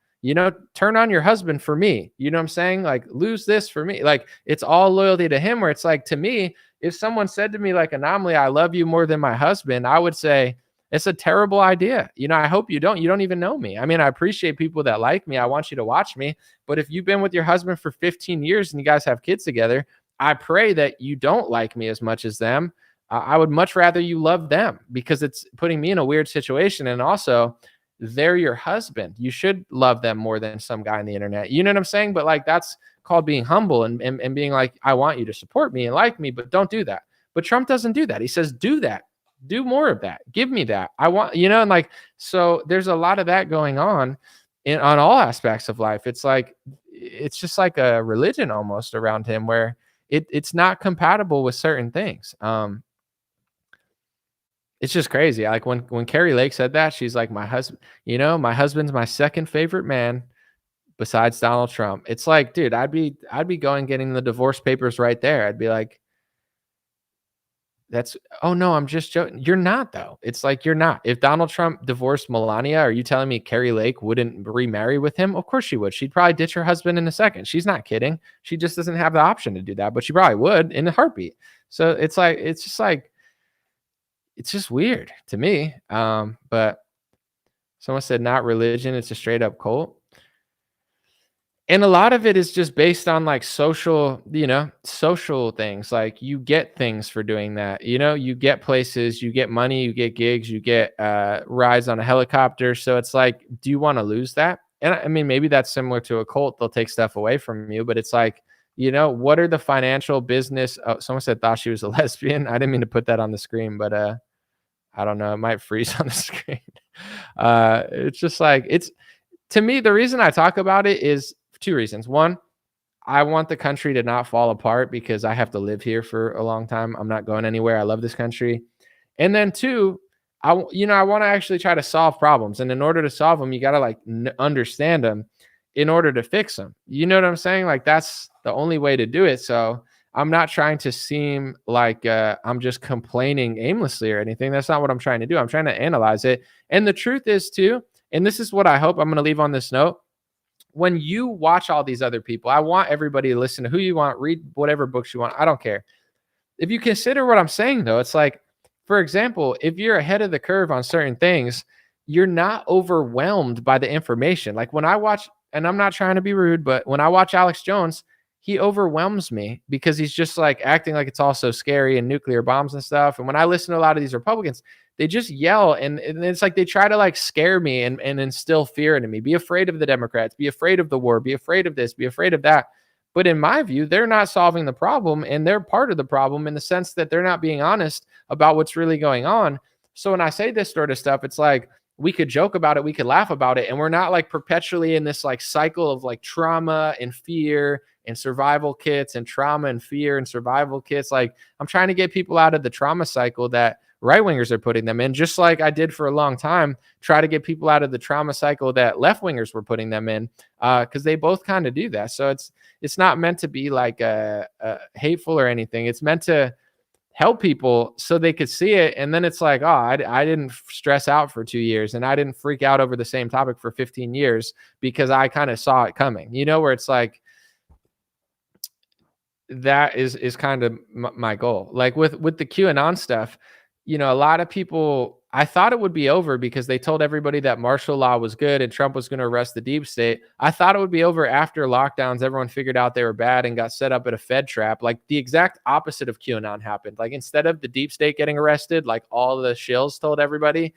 turn on your husband for me. You know what I'm saying? Like, lose this for me. Like, it's all loyalty to him, where it's like, to me, if someone said to me like, Anomaly, I love you more than my husband, I would say, It's a terrible idea. I hope you don't even know me. I mean, I appreciate people that like me. I want you to watch me. But if you've been with your husband for 15 years and you guys have kids together, I pray that you don't like me as much as them. I would much rather you love them, because it's putting me in a weird situation. And also, they're your husband. You should love them more than some guy on the internet. You know what I'm saying? But like, that's called being humble and being like, I want you to support me and like me, but don't do that. But Trump doesn't do that. He says, do that. Do more of that. Give me that. I want, and like, so there's a lot of that going on on all aspects of life. It's just like a religion almost around him, where it's not compatible with certain things. It's just crazy. Like when Carrie Lake said that, she's like, my husband's my second favorite man besides Donald Trump. It's like, dude, I'd be going getting the divorce papers right there. I'd be like, oh no, I'm just joking. You're not, though. It's like, you're not. If Donald Trump divorced Melania, are you telling me Carrie Lake wouldn't remarry with him? Of course she would. She'd probably ditch her husband in a second. She's not kidding. She just doesn't have the option to do that, but she probably would in a heartbeat. So it's just weird to me. But someone said not religion, it's a straight up cult. And a lot of it is just based on like social things. Like, you get things for doing that. You get places, you get money, you get gigs, you get rides on a helicopter. So it's like, do you want to lose that? And I mean, maybe that's similar to a cult. They'll take stuff away from you, but it's like, what are the financial business? Oh, someone said thought she was a lesbian. I didn't mean to put that on the screen, but I don't know. It might freeze on the screen. It's just like, to me, the reason I talk about it is two reasons. One, I want the country to not fall apart because I have to live here for a long time. I'm not going anywhere. I love this country. And then two, I want to actually try to solve problems. And in order to solve them, you got to like understand them in order to fix them. You know what I'm saying? Like, that's the only way to do it. So I'm not trying to seem like I'm just complaining aimlessly or anything. That's not what I'm trying to do. I'm trying to analyze it. And the truth is too, and this is what I hope I'm going to leave on this note. When you watch all these other people, I want everybody to listen to who you want, read whatever books you want. I don't care. If you consider what I'm saying, though, it's like, for example, if you're ahead of the curve on certain things, you're not overwhelmed by the information. Like when I watch, and I'm not trying to be rude, but when I watch Alex Jones, he overwhelms me because he's just like acting like it's all so scary and nuclear bombs and stuff. And when I listen to a lot of these Republicans, they just yell and it's like they try to like scare me and instill fear into me. Be afraid of the Democrats, be afraid of the war, be afraid of this, be afraid of that. But in my view, they're not solving the problem, and they're part of the problem in the sense that they're not being honest about what's really going on. So when I say this sort of stuff, it's like, we could joke about it, we could laugh about it, and we're not like perpetually in this like cycle of like trauma and fear and survival kits and trauma and fear and survival kits. Like, I'm trying to get people out of the trauma cycle that right-wingers are putting them in, just like I did for a long time, try to get people out of the trauma cycle that left-wingers were putting them in, because they both kind of do that. So it's not meant to be like hateful or anything. It's meant to help people so they could see it. And then it's like, oh, I didn't stress out for 2 years, and I didn't freak out over the same topic for 15 years because I kind of saw it coming, where it's like, that is kind of my goal. Like with the QAnon stuff, a lot of people, I thought it would be over because they told everybody that martial law was good and Trump was going to arrest the deep state. I thought it would be over after lockdowns. Everyone figured out they were bad and got set up at a Fed trap. Like the exact opposite of QAnon happened. Like instead of the deep state getting arrested, like all the shills told everybody,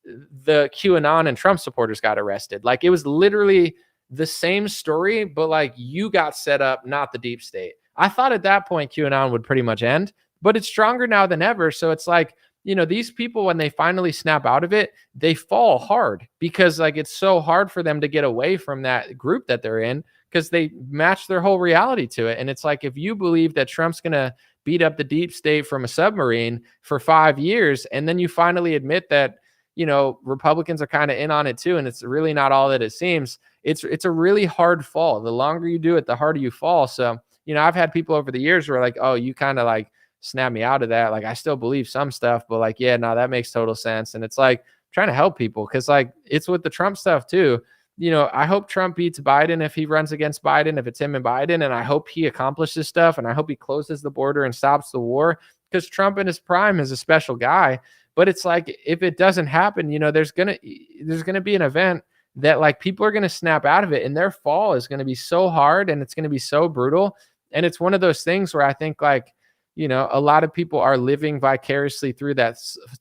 the QAnon and Trump supporters got arrested. Like it was literally the same story, but like you got set up, not the deep state. I thought at that point QAnon would pretty much end, but it's stronger now than ever. So it's like, these people, when they finally snap out of it, they fall hard because like it's so hard for them to get away from that group that they're in because they match their whole reality to it. And it's like, if you believe that Trump's going to beat up the deep state from a submarine for 5 years, and then you finally admit that, Republicans are kind of in on it too, and it's really not all that it seems, it's a really hard fall. The longer you do it, the harder you fall. So, I've had people over the years who are like, oh, you kind of like snap me out of that. Like, I still believe some stuff, but like, yeah, no, that makes total sense. And it's like trying to help people because like it's with the Trump stuff too. I hope Trump beats Biden if he runs against Biden, if it's him and Biden. And I hope he accomplishes stuff, and I hope he closes the border and stops the war, because Trump in his prime is a special guy. But it's like, if it doesn't happen, there's gonna be an event that like people are gonna snap out of it, and their fall is gonna be so hard, and it's gonna be so brutal. And it's one of those things where I think like, a lot of people are living vicariously through that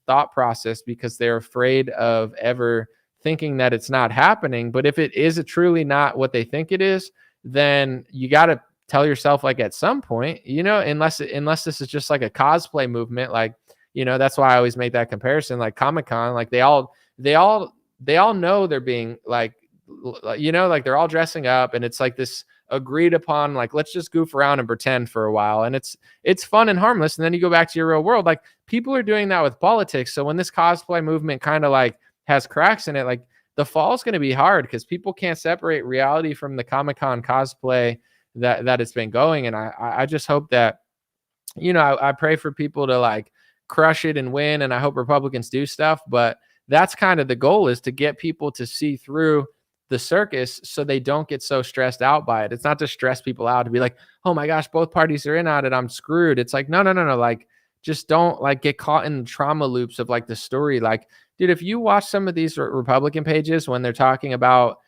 thought process because they're afraid of ever thinking that it's not happening. But if it is truly not what they think it is, then you got to tell yourself, like, at some point, unless this is just like a cosplay movement, like, that's why I always make that comparison, like Comic-Con, like they all know they're being like, like they're all dressing up, and it's like this agreed upon, like, let's just goof around and pretend for a while, and it's fun and harmless, and then you go back to your real world. Like, people are doing that with politics. So when this cosplay movement kind of like has cracks in it, like the fall is going to be hard because people can't separate reality from the Comic-Con cosplay that it's been going. And I just hope that, I pray for people to like crush it and win, and I hope Republicans do stuff, but that's kind of the goal, is to get people to see through the circus so they don't get so stressed out by it. It's not to stress people out, to be like, oh my gosh, both parties are in on it, I'm screwed. It's like, no. Like, just don't like get caught in trauma loops of like the story. Like, dude, if you watch some of these Republican pages when they're talking about,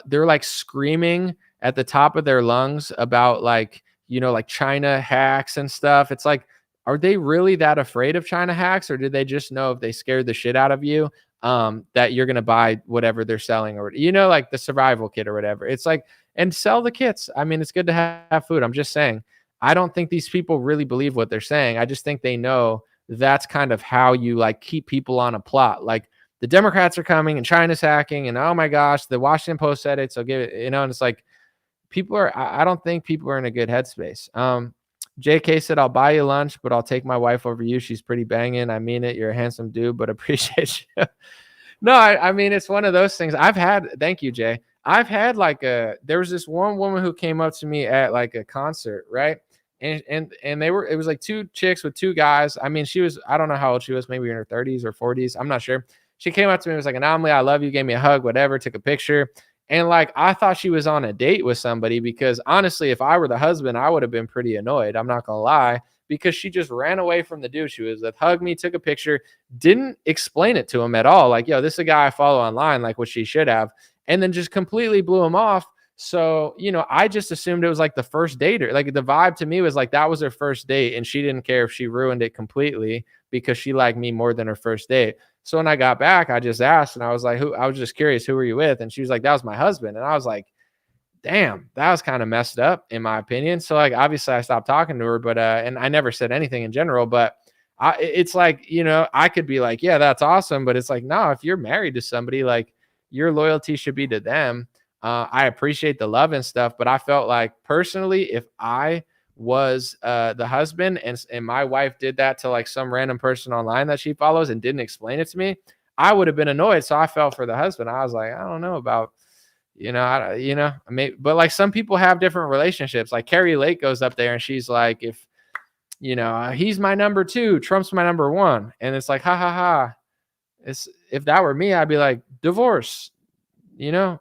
they're like screaming at the top of their lungs about like, like China hacks and stuff. It's like, are they really that afraid of China hacks, or do they just know if they scared the shit out of you, that you're going to buy whatever they're selling, or, like the survival kit or whatever? It's like, and sell the kits. I mean, it's good to have food. I'm just saying, I don't think these people really believe what they're saying. I just think they know that's kind of how you like keep people on a plot. Like, the Democrats are coming and China's hacking, and oh my gosh, the Washington Post said it, so give it, and it's like, I don't think people are in a good headspace. JK said, I'll buy you lunch, but I'll take my wife over you. She's pretty banging. I mean it. You're a handsome dude, but appreciate you. No, I mean, it's one of those things. Thank you, Jay. I've had like there was this one woman who came up to me at like a concert, right? And it was like two chicks with two guys. I mean, I don't know how old she was, maybe in her 30s or 40s. I'm not sure. She came up to me, was like, Anomaly, I love you, gave me a hug, whatever, took a picture. And like, I thought she was on a date with somebody, because honestly, if I were the husband, I would have been pretty annoyed. I'm not going to lie, because she just ran away from the dude she was with, hugged me, took a picture, didn't explain it to him at all. Like, yo, this is a guy I follow online, like what she should have. And then just completely blew him off. So, I just assumed it was like the first date. Like, the vibe to me was like that was her first date, and she didn't care if she ruined it completely because she liked me more than her first date. So when I got back, I just asked, and I was like, I was just curious, who were you with? And she was like, that was my husband. And I was like, damn, that was kind of messed up in my opinion. So like, obviously I stopped talking to her, but, and I never said anything in general, but it's like, I could be like, yeah, that's awesome. But it's like, no, if you're married to somebody, like, your loyalty should be to them. I appreciate the love and stuff, but I felt like personally, if I was the husband and my wife did that to like some random person online that she follows and didn't explain it to me, I would have been annoyed. So I felt for the husband. I was like, I don't know about, but like some people have different relationships. Like Carrie Lake goes up there and she's like, if, he's my number 2, Trump's my number 1. And it's like, ha ha ha. If that were me, I'd be like, divorce, no.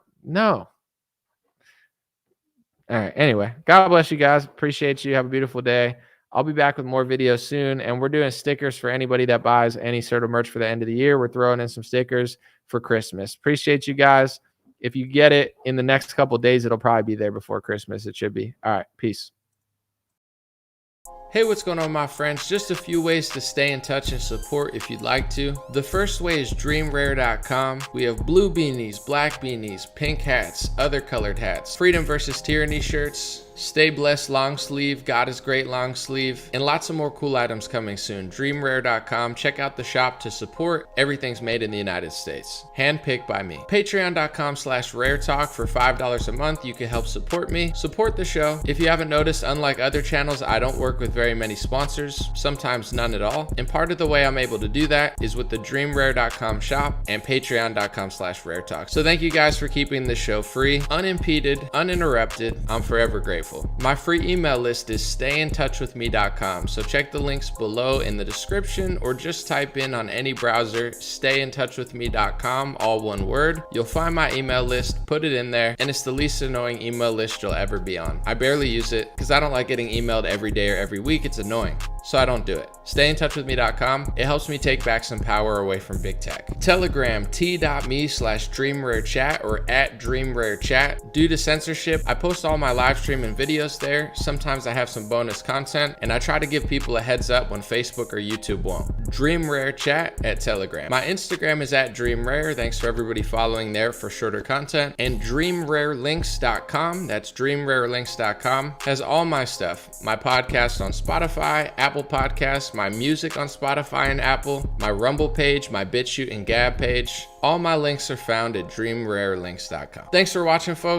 All right. Anyway, God bless you guys. Appreciate you. Have a beautiful day. I'll be back with more videos soon. And we're doing stickers for anybody that buys any sort of merch for the end of the year. We're throwing in some stickers for Christmas. Appreciate you guys. If you get it in the next couple of days, it'll probably be there before Christmas. It should be. All right. Peace. Hey, what's going on, my friends? Just a few ways to stay in touch and support if you'd like to. The first way is dreamrare.com. We have blue beanies, black beanies, pink hats, other colored hats, freedom versus tyranny shirts, stay blessed long sleeve, God is great long sleeve, and lots of more cool items coming soon. Dreamrare.com. Check out the shop to support. Everything's made in the United States. Handpicked by me. Patreon.com/raretalk. For $5 a month, you can help support me, support the show. If you haven't noticed, unlike other channels, I don't work with very many sponsors, sometimes none at all. And part of the way I'm able to do that is with the dreamrare.com shop and patreon.com/raretalk. So thank you guys for keeping this show free, unimpeded, uninterrupted. I'm forever grateful. My free email list is stayintouchwithme.com. So check the links below in the description, or just type in on any browser, stayintouchwithme.com, all one word. You'll find my email list, put it in there, and it's the least annoying email list you'll ever be on. I barely use it because I don't like getting emailed every day or every week. It's annoying. so I don't do it. StayInTouchWithMe.com. It helps me take back some power away from big tech. Telegram, t.me/DreamRareChat or @DreamRareChat. Due to censorship, I post all my live stream and videos there. Sometimes I have some bonus content, and I try to give people a heads up when Facebook or YouTube won't. DreamRareChat at Telegram. My Instagram is @DreamRare. Thanks for everybody following there for shorter content. And DreamRareLinks.com, that's DreamRareLinks.com, has all my stuff. My podcast on Spotify, Apple Podcasts, my music on Spotify and Apple, my Rumble page, my BitChute and Gab page. All my links are found at DreamRareLinks.com. Thanks for watching, folks.